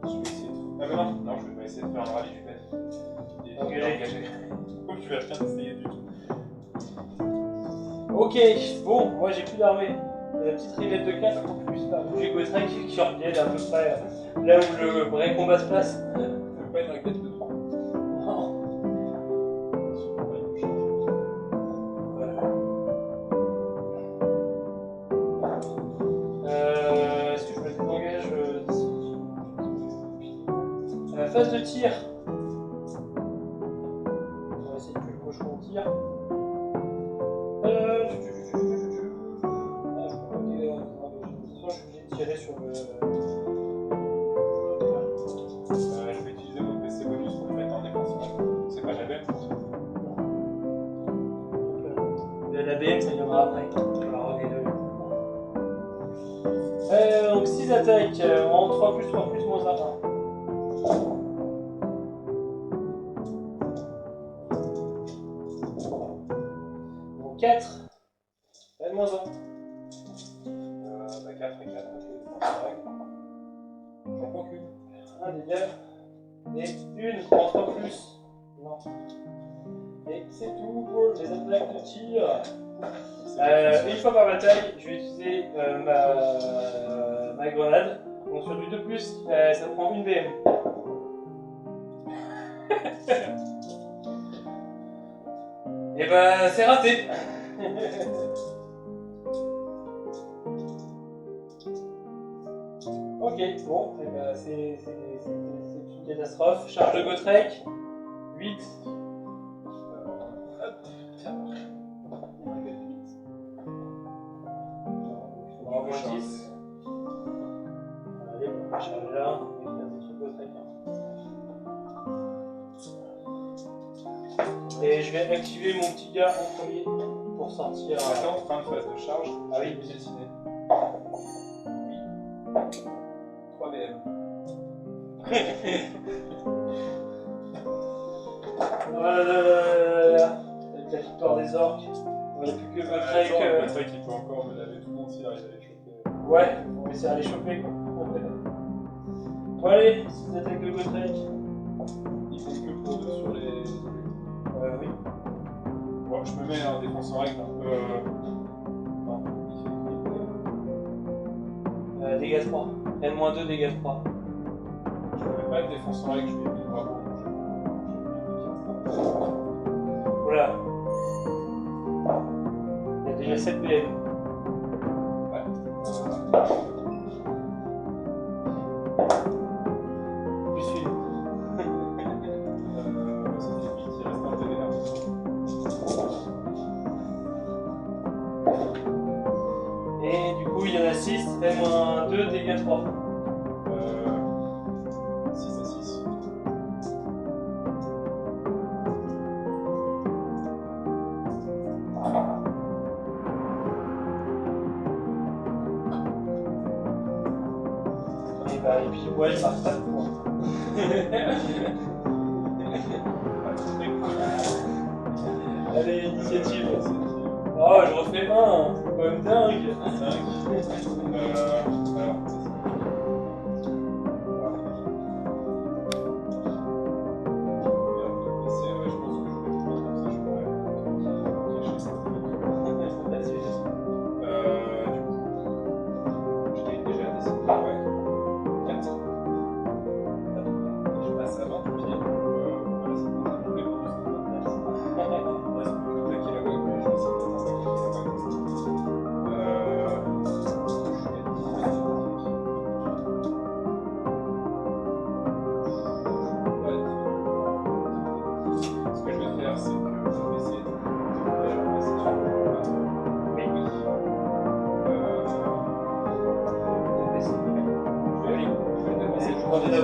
Je vais essayer de... Ah mais non, je vais essayer de faire un rallye du fait.
Engagé.
Comme tu vas rien essayer du tout.
Ok, bon, moi j'ai plus d'armée. La petite rivette de 4 en plus, là, où j'ai Gotrek qui reviennent à peu près là où le vrai combat se passe.
Ça veut pas une raquette de 3.
Non. Est-ce que je me désengage d'ici phase de tir. On va essayer de tuer le cochon au tir. Je suis obligé de tirer sur le.
Je vais utiliser mon PC bonus pour le mettre en défense. C'est pas jamais.
La BM ça viendra après. Je la regarde. Donc 6 attaques en 3 plus 3 plus moins 1. Donc 4. Moins 1.
4 et 4. J'en prends qu'une.
Un dégât. Et une en 3 plus. Non. Et c'est tout pour les attaques de tir. Une fois par bataille, je vais utiliser ma grenade. Donc sur du 2+, ça prend une BM. Et bah c'est raté. Ok, bon, et bah, c'est une catastrophe. Charge de Gotrek, 8. Bravo, 10. Allez, on va charger là. On va faire des trucs Gotrek. Et je vais activer mon petit gars en premier pour sortir.
Attends, fin de phase de charge.
Ah oui,
j'ai décidé. Oui. 3 BM.
Voilà, avec la victoire des orques. On n'a plus que Gotrek.
Gotrek il peut encore me laver tout le monde s'il arrive à les choper.
Ouais, on va essayer de les choper quoi. Bon allez, 6 attaques de Gotrek.
Il compte que pour 2 sur les.
Oui.
Bon, je me mets en défense en règle. Non, il fait.
Dégâts 3. N-2, dégâts 3.
Je ne mets pas de défense en règle, je vais mis bravo.
Voilà. Il y a déjà 7 BM.
Ouais.
Plus une.
Ça fait 8, il reste un TDR.
Et du coup, il y en a 6. N-2, dégâts 3.
6 et 6.
Et puis, ouais, je marque pas de points. Allez, initiative. Oh, je refais 1. C'est quand même dingue.
5. Alors,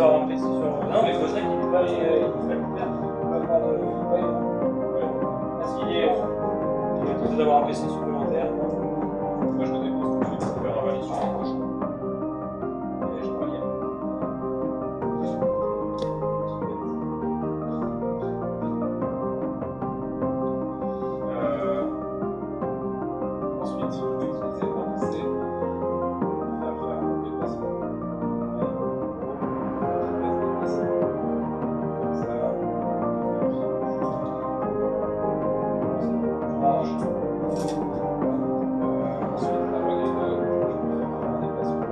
avoir un PC sur. Non, mais Ghost Ride, il est pas le faire. Il va avoir Est-ce qu'il est tenté d'avoir un PC supplémentaire?
Moi je le dépose tout de suite pour faire un rallye sur un cochon. Et je reviens. Ensuite, je vais utiliser mon PC pour faire un déplacement. Comme ça.
Ensuite,
la relais de un déplacement.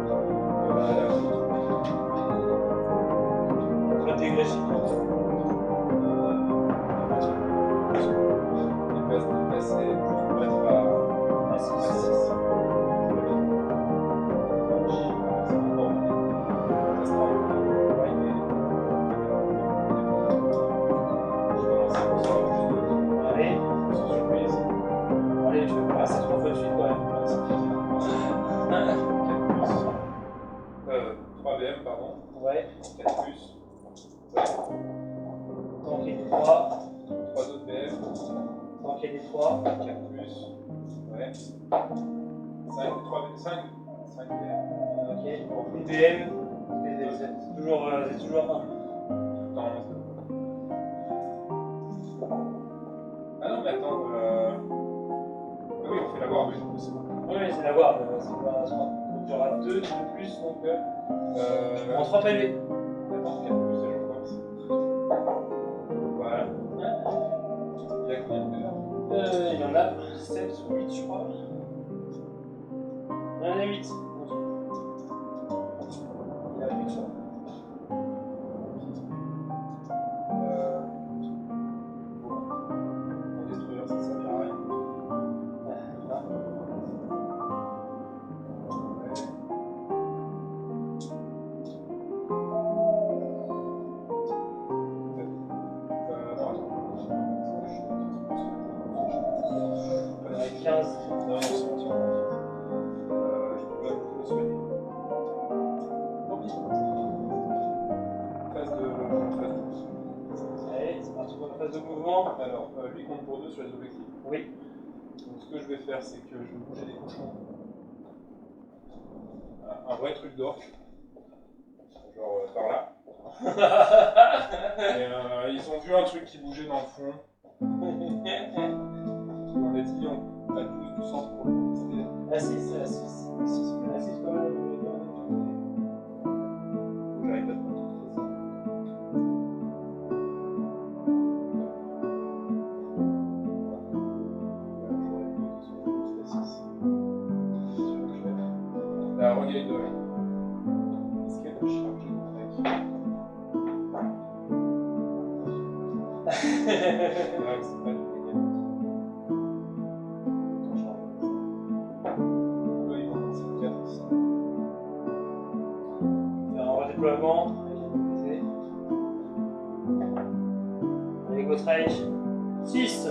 intégrer chez toi.
Les places déplacées, juste pour être à 6. C'est encore ça sera je vais lancer pour ça juste
Allez,
sans surprise.
allez, je vais passer 3 fois de suite quand même.
3 VM, pardon.
Ouais,
4 plus.
tant qu'il y a des 3,
3 autres VM.
tant qu'il y a des 3.
4 plus. Ouais. 5 VM.
Ok, bon, IBM, c'est toujours 1.
Tout le temps. Ah non, mais attends. Ah oui, on fait la voir, mais du coup, c'est bon.
Oui, c'est la voir, c'est pas. Donc il y aura 2 de plus, donc je prends 3 PV.
Attends, 4 plus, et je pense. Voilà. Il y a combien de VM?
Il y en a 7 ou 8, je crois. Il y en a 8. Il y a 8, je crois.
Mon destructeur, ça ne sert à rien. Non, attends.
Il y en a 15.
Non, c'est bon, je peux me soigner. Tant pis. Phase de.
Allez, c'est parti pour la phase de mouvement.
Alors, lui compte pour 2 sur les objectifs.
Oui.
Donc, ce que je vais faire, c'est que je vais bouger des cochons. Un vrai truc d'orque. Genre par là. Et ils ont vu un truc qui bougeait dans le fond. On a dit on a tous du centre pour le tester.
La 6, la 6. La 6 quand même.
J'arrive pas de compter ça. La regaille de est-ce qu'elle a chargé le mec? Ouais, c'est pas une regaille. Eux, ils vont lancer 4 aussi.
Faire un redéploiement avec un PC. Allez, Ghost Ride. 6.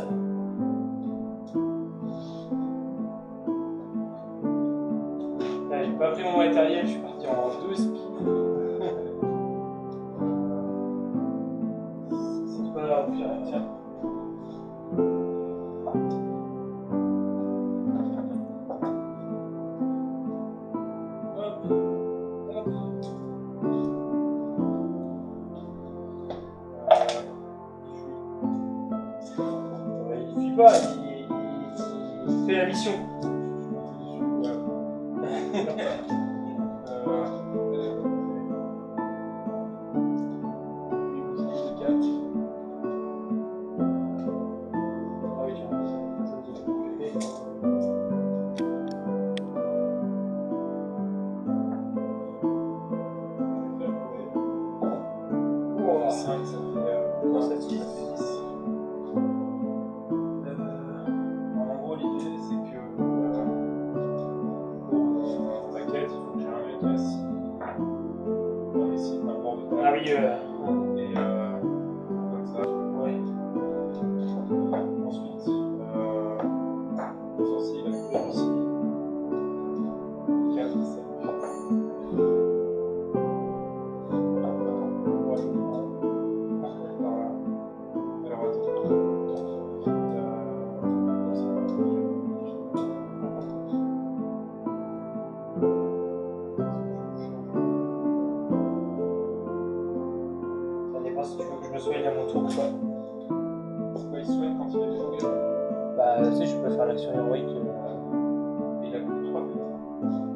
Là, j'ai pas pris mon matériel, je suis parti en 2 speed. C'est pas grave, puis tiens. Hop, hop. Il fuit pas, il fait la mission. Ah oui, tiens, ça me dit Wow.
5, ça fait.
Non, ça tire.
En gros, l'idée, c'est que pour la quête, il faut que j'ai un mec assis dans les sites d'un bord de table.
Ah oui,
Et comme ça.
ouais.
Ensuite, le sorcier, il a couvert aussi. 4, 5.
voir si tu veux que je me soigne à mon tour ou pas.
Pourquoi il soigne quand il est déjà engagé?
Bah, tu sais, je peux faire l'action héroïque.
Et il a plus de 3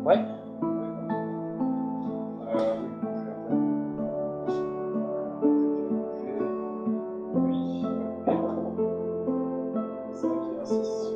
Ouais.
Oui, je vais faire. Oui, 5 et un 6.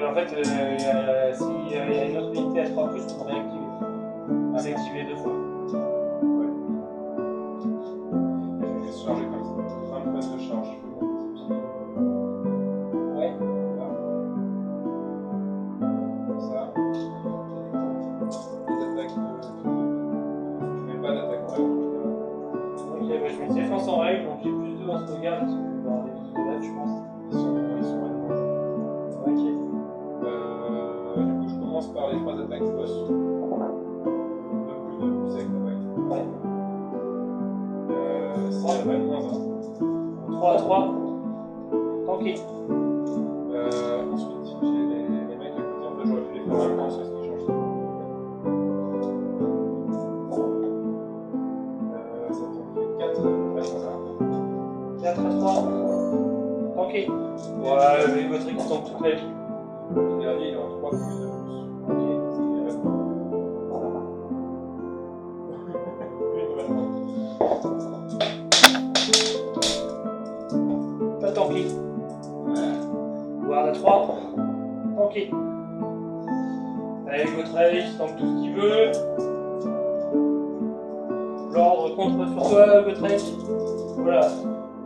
En fait, s'il y a une autre unité à 3 pouces, je peux réactiver. Désactiver 2 fois.
Ouais. Je vais juste charger comme ça. 20 phase de charge.
Ouais.
Là. Comme ça. Les attaques de. Je mets pas d'attaque en règle en général.
Ok, bah, je mets défense en règle, donc j'ai plus 2 en sauvegarde parce que je vais avoir les 12 de là, je pense.
Ils sont à moins.
Ok.
Du coup, je commence par les 3 attaques boss. 2 plus 2 plus avec l'attaque.
Ouais.
Ça va être moins 1.
3 à 3. Tanké.
Ensuite, j'ai les mecs à côté. En fait, j'aurais pu les faire en même temps, c'est ce qui change. Ça tombe fait 4 moins 1.
4 à 3. Tanké. Ouais, le Gotrek qui tombe toute la vie.
Le dernier, il est en 3 plus 2 plus.
Ok.
Ce qui reste.
Pas tanké. Guard à 3. Tanké. Allez, Gotrek, il tente tout ce qu'il veut. L'ordre contre sur toi, Gotrek. Voilà.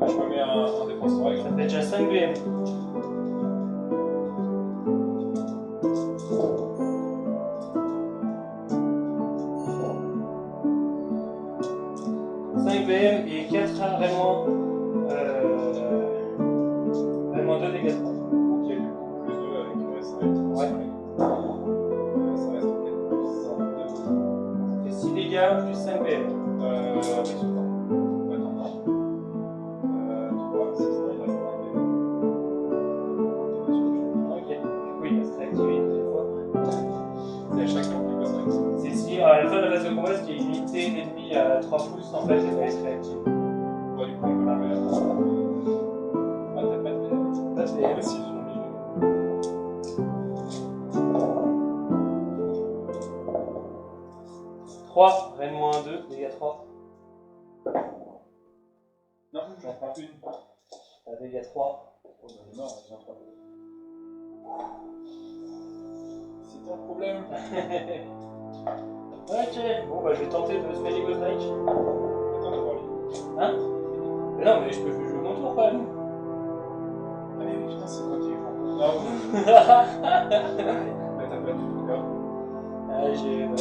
Je me mets un défenseur avec.
Ça fait déjà 5 BM. BM et 4 vraiment 2 dégâts.
Ok, du coup, plus 2 avec ça va être
Ouais.
ça reste 4 plus 1, 2.
C'est 6 dégâts plus 5 BM.
Oui, c'est ça. Attends. 3, 6, non, il reste 1 BM.
Ok, du coup il va se réactiver une deuxième fois.
C'est à chaque fois qu'il passe réactiver.
C'est si à la fin de la phase de combat, ce qui est une unité d'ennemis à 3 pouces, en fait, elle va être réactive.
Ouais, du coup, on peut l'enlever. Ah, t'as pas de BM.
Pas de BM.
Si, ils sont obligés.
3, Rennes moins 2, dégâts 3.
Non, j'en prends une.
Dégâts 3.
Oh, bah, non, j'en prends deux. C'est un problème.
Ok, bon bah je vais tenter de soigner Gotrek.
Attends, d'abord lui.
Hein? Mais non, mais je peux jouer mon tour quand même.
Ah, mais putain, c'est toi qui es fort. Non, mais t'as pas du tout peur.
Allez, j'ai. Bah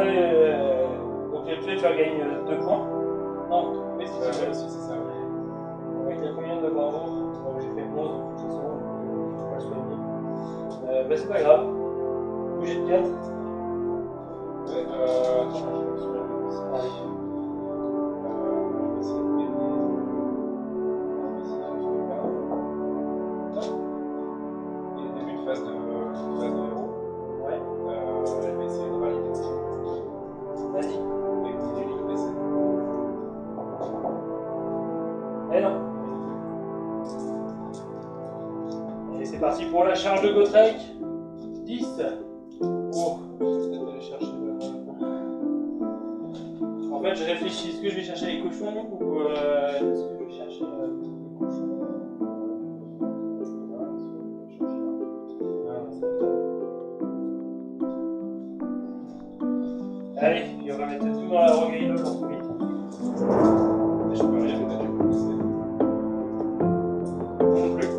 oui, donc les tués, tu gagnes 2 points. Non,
Oui, si, c'est ça.
avec la combien de barreaux? J'ai fait 11 de toute façon, je peux pas le soigner. Bah c'est pas grave. Bouger de 4.
Ouais, attends, je vais sur la aussi.
Allez.
Je vais essayer de gagner. Ici, je fais pas. Non. Et début de phase de héros.
Ouais.
Je vais essayer de rallier.
Vas-y.
Avec des uniques blessés. Eh non.
Et c'est parti pour la charge de Gotrek. 10. Oh, je vais peut-être aller chercher le... En fait, je réfléchis. Est-ce que je vais chercher les cochons ou est-ce que je vais chercher les cochons? Allez, puis on va mettre tout dans la rogaille pour trouver.
Je peux rien que tu peux pousser.
Non plus.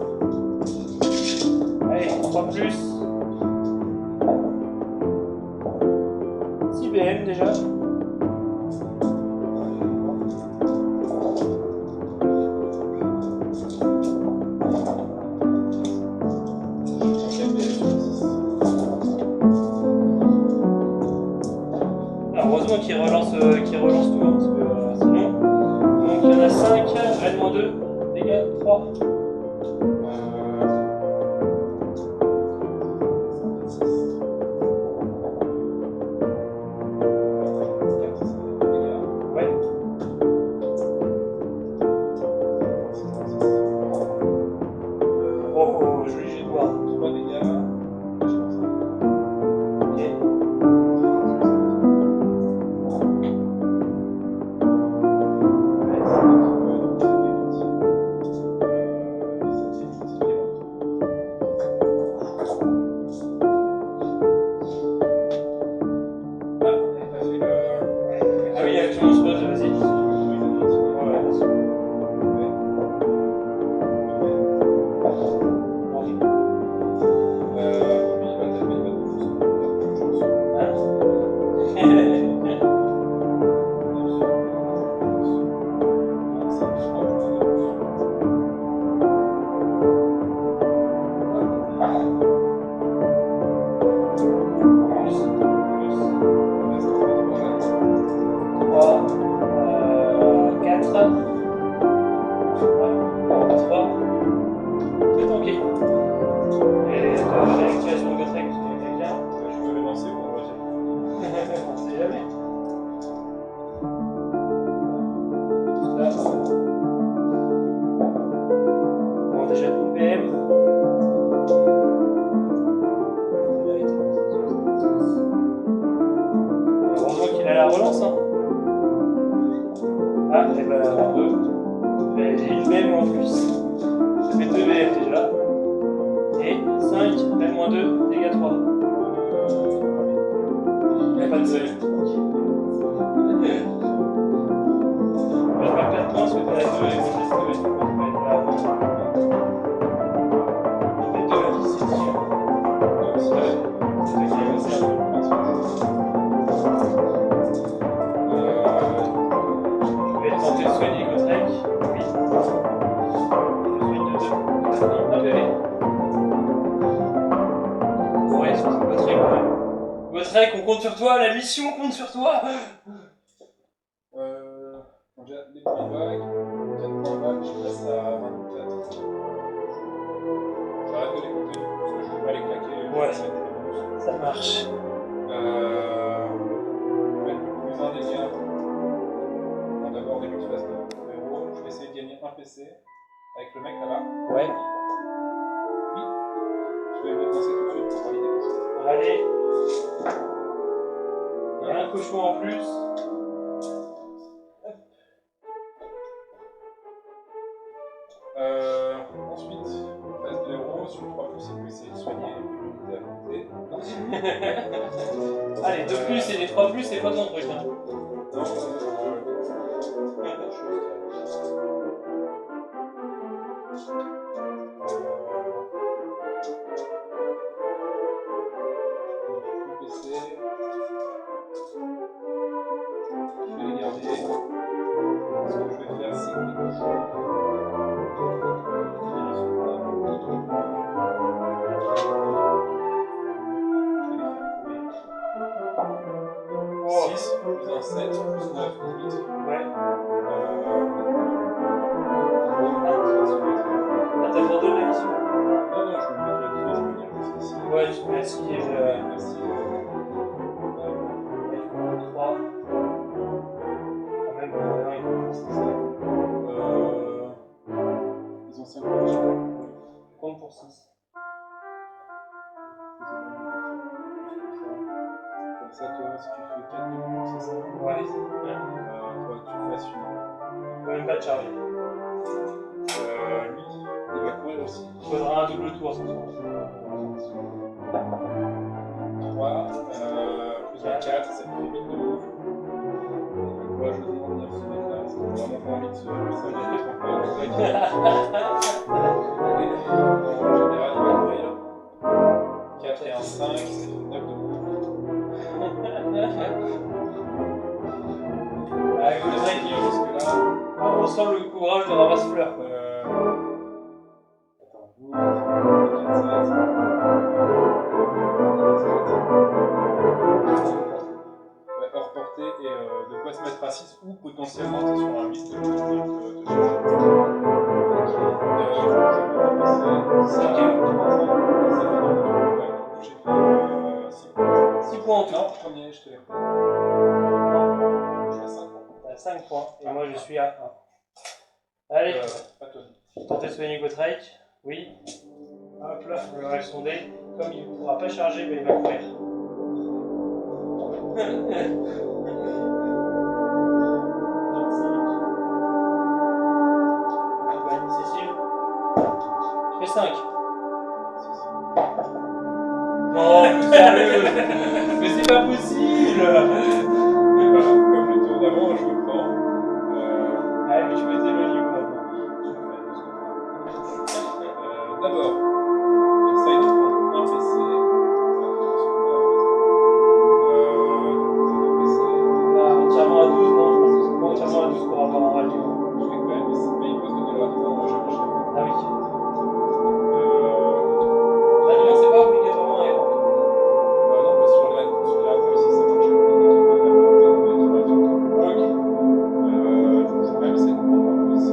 Allez, 3 plus. 6 BM déjà. Heureusement qu'il relance tout, hein, parce que sinon. Donc il y en a 5, L-2, dégâts 3. Ouais. Oh, joli jet de bois.
3 dégâts.
Ok. Ah oui, tout le monde se pose, vas-y. Ouais, vas-y. Heureusement qu'il a la relance, hein. Ah, et ben 2. J'ai une BM en plus. Ça fait 2 BM déjà. Et 5, L-2, dégâts 3. Il n'y a pas de seuil. Je vais pas perdre parce que t'as 2 et moi j'ai 2 et je vais être là avant. Je fais 2 à 10 ici. Je vais tenter de soigner Gotrek. Oui. Je soigne de 2. Ouais, c'est Gotrek. Gotrek, on compte sur toi, la mission compte sur toi.
Déjà, les points vagues, 4 points vagues, je passe à 24. J'arrête de les compter, parce que je vais pas les claquer.
Ouais, ça marche.
Je vais mettre plus 1 dégât. On va d'abord début de phase de héros. Je vais essayer de gagner un PC avec le mec là-bas.
Ouais.
Oui. Je vais me lancer tout de suite pour valider tout ça.
Allez. Il y a un cochon en plus.
Ensuite, phase de héros, sur 3 plus, il peut essayer de soigner les plus unités à volonté.
Allez, 2 plus et les 3 plus, c'est pas ton truc. Hein.
Non, je vais les garder. Ce que je vais faire, c'est que les cochons.
Oh.
6 plus 1, 7, plus 9, 18.
Ouais.
Ah,
Ah, t'abandonnes la mission?
non, non, je me mets à 18, je peux venir plus ici.
Ouais, je mets ici et je...
Merci.
Ouais, je prends 3. Quand même, non, il faut plus, c'est ça.
Ils ont 5 points, je
Compte pour 6.
Comme ça, toi, si tu fais 4 de plus, c'est ça?
Ouais.
faudrait que tu fasses une.
Même pas de charger.
Lui, il va courir aussi.
Il faudra un double tour ce soir.
3, plus 24, ça fait 8 de move. Donc moi je demande de se mettre là, parce que j'ai vraiment pas envie de se faire des trucs pas. En général, il va courir. 4 et un 5, ça fait 9 de move.
Ah, le mec,
Jusque là.
on sent le courage de ramasse-fleurs.
Attends, 12, 4, 7. Ouais, hors portée et de quoi se mettre à 6 ou potentiellement t'es sur un 8 de te charger. Ça fait 6 points en tout. Non, premier, je te l'ai fait. Je suis à 5 points.
T'as 5 points et moi je suis à 1. Allez,
à toi.
tentez de soigner Gotrek. Oui. Hop là, on va le sonder. Comme il ne pourra pas charger, mais il va courir. Cécile. Tu fais 5. Non, sérieux. Mais c'est pas possible.
Et voilà, comme le tour d'avant, je me prends.
Ah, mais tu peux t'éloigner où maintenant?
D'abord, j'essaye de prendre un PC.
Ah, entièrement à 12, non, je pense que c'est pas entièrement à 12 pour avoir un radio.
Je vais quand même essayer, mais il pose de l'éloignement, moi j'ai marché.
Ah oui. Radio, c'est pas obligatoirement aéro.
Non, mais sur la aussi ça marche. Il y a des qui peuvent l'apporter, mais qui va tout.
Ok.
Je vais quand même essayer de prendre un PC.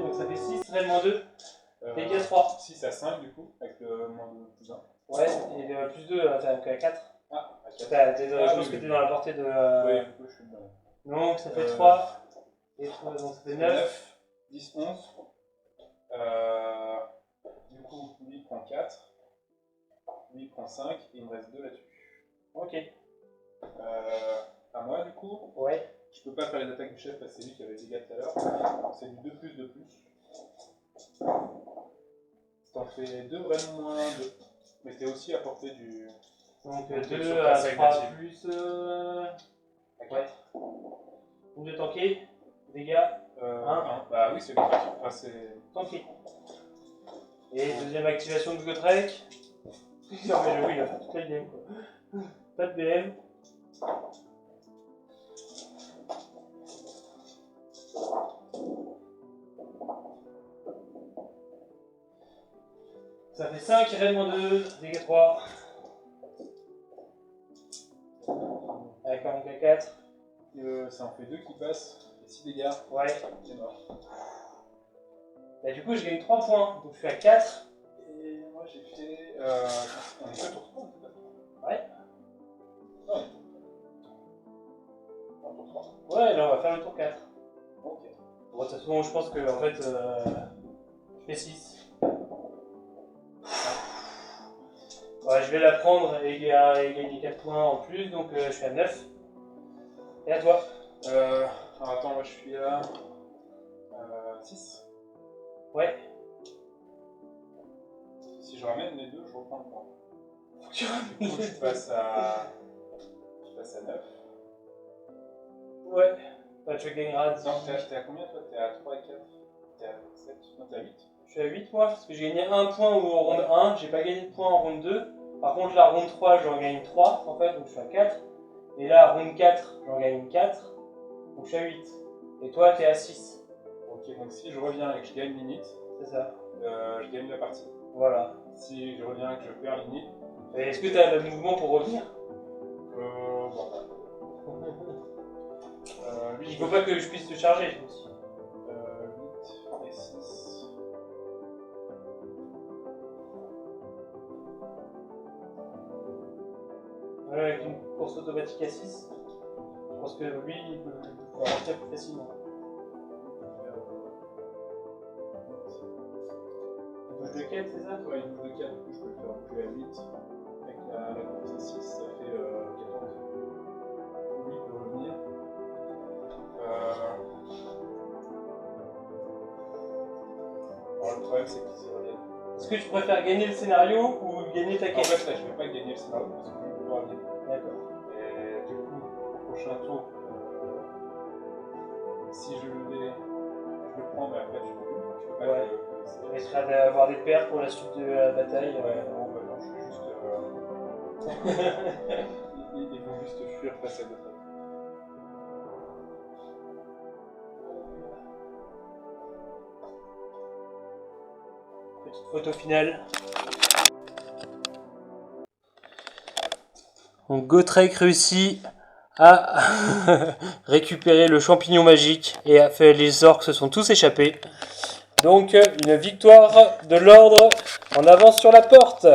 Donc ça fait 6, réellement 2. Dégâts 3.
6 à 5 du coup, avec le moins de plus 1.
Ouais, et plus 2, t'as donc 4.
Ah, à 4.
Je pense que t'es dans la portée de.
Oui, je suis dedans.
Donc ça fait 3. Et 3, donc ça fait 9.
10, 11. Du coup, lui prend 4. Lui prend 5. Et il me reste 2 là-dessus.
Ok.
À moi du coup.
Ouais.
Je peux pas faire les attaques du chef parce que c'est lui qui avait les dégâts tout à l'heure. C'est du 2 plus de plus. T'en fais 2 vraiment moins 2. Mais t'es aussi à portée du.
Donc 2 à 3 plus.
À 4.
Une de tanker. Dégâts.
1. Bah oui, c'est le truc. Enfin, c'est.
Tanker. Et deuxième activation de Gotrek. Non mais oui, il a fait toute la game quoi. Pas de BM. Ça fait 5, RN-2, dégâts 3. Avec un K4.
Ça en fait 2 qui passent, et 6 dégâts.
Ouais.
C'est mort.
Bah, du coup, je gagne 3 points, donc je suis à 4.
Et moi j'ai fait. On est que tour 3,
Ouais.
Non, on est tour 3.
Ouais, là, on va faire le tour 4.
Ok.
Bon, de toute façon, je pense que en fait, je fais 6. Ouais, je vais la prendre et gagner 4 points en plus, donc je suis à 9. Et à toi?
Alors attends, moi je suis à 6.
Ouais.
Si je ramène les deux, je reprends le point.
Faut que tu
Du coup,
ramènes.
je passe à 9.
Ouais. Bah, tu gagneras 10.
Non, t'es à combien toi? T'es à 3 et 4. T'es à 7. Non, t'es à 8.
Je suis à 8 moi, parce que j'ai gagné 1 point en ronde 1, j'ai pas gagné de point en ronde 2. Par contre, la ronde 3, j'en gagne 3 en fait, donc je suis à 4. Et là, ronde 4, j'en gagne 4, donc je suis à 8. Et toi, t'es à 6.
Ok, donc si je reviens et que je gagne l'init,
C'est ça.
je gagne la partie.
Voilà.
Si je reviens et que je perds l'init,
Et est-ce que t'as le mouvement pour revenir?
bon bah. Lui,
Il faut pas que je puisse te charger aussi.
8 et 6.
Ouais, avec une course automatique à 6. Je pense que lui, il peut rentrer plus facilement. Il bouge de 4, c'est ça?
Ouais, il bouge de 4, du coup je peux le faire bouger à 8. Avec la course à 6, ça fait 14. Lui, il peut revenir. Alors, le problème, c'est qu'il s'y revient.
Est-ce que tu préfères gagner le scénario ou gagner ta
En
quête?
fait, là, je vais pas gagner le scénario parce que lui, il peut revenir.
D'accord.
Et du coup, au prochain tour, si je le prends, mais après, tu reviens. Je peux pas
Ouais.
le.
Tu risqueras d'avoir des pertes pour la suite de la bataille.
Ouais, non, bah non, je suis juste. Ils vont juste fuir face à d'autres.
Petite photo finale. Donc Gotrek réussit à récupérer le champignon magique et a fait, les orques se sont tous échappés. Donc une victoire de l'ordre en avance sur la porte.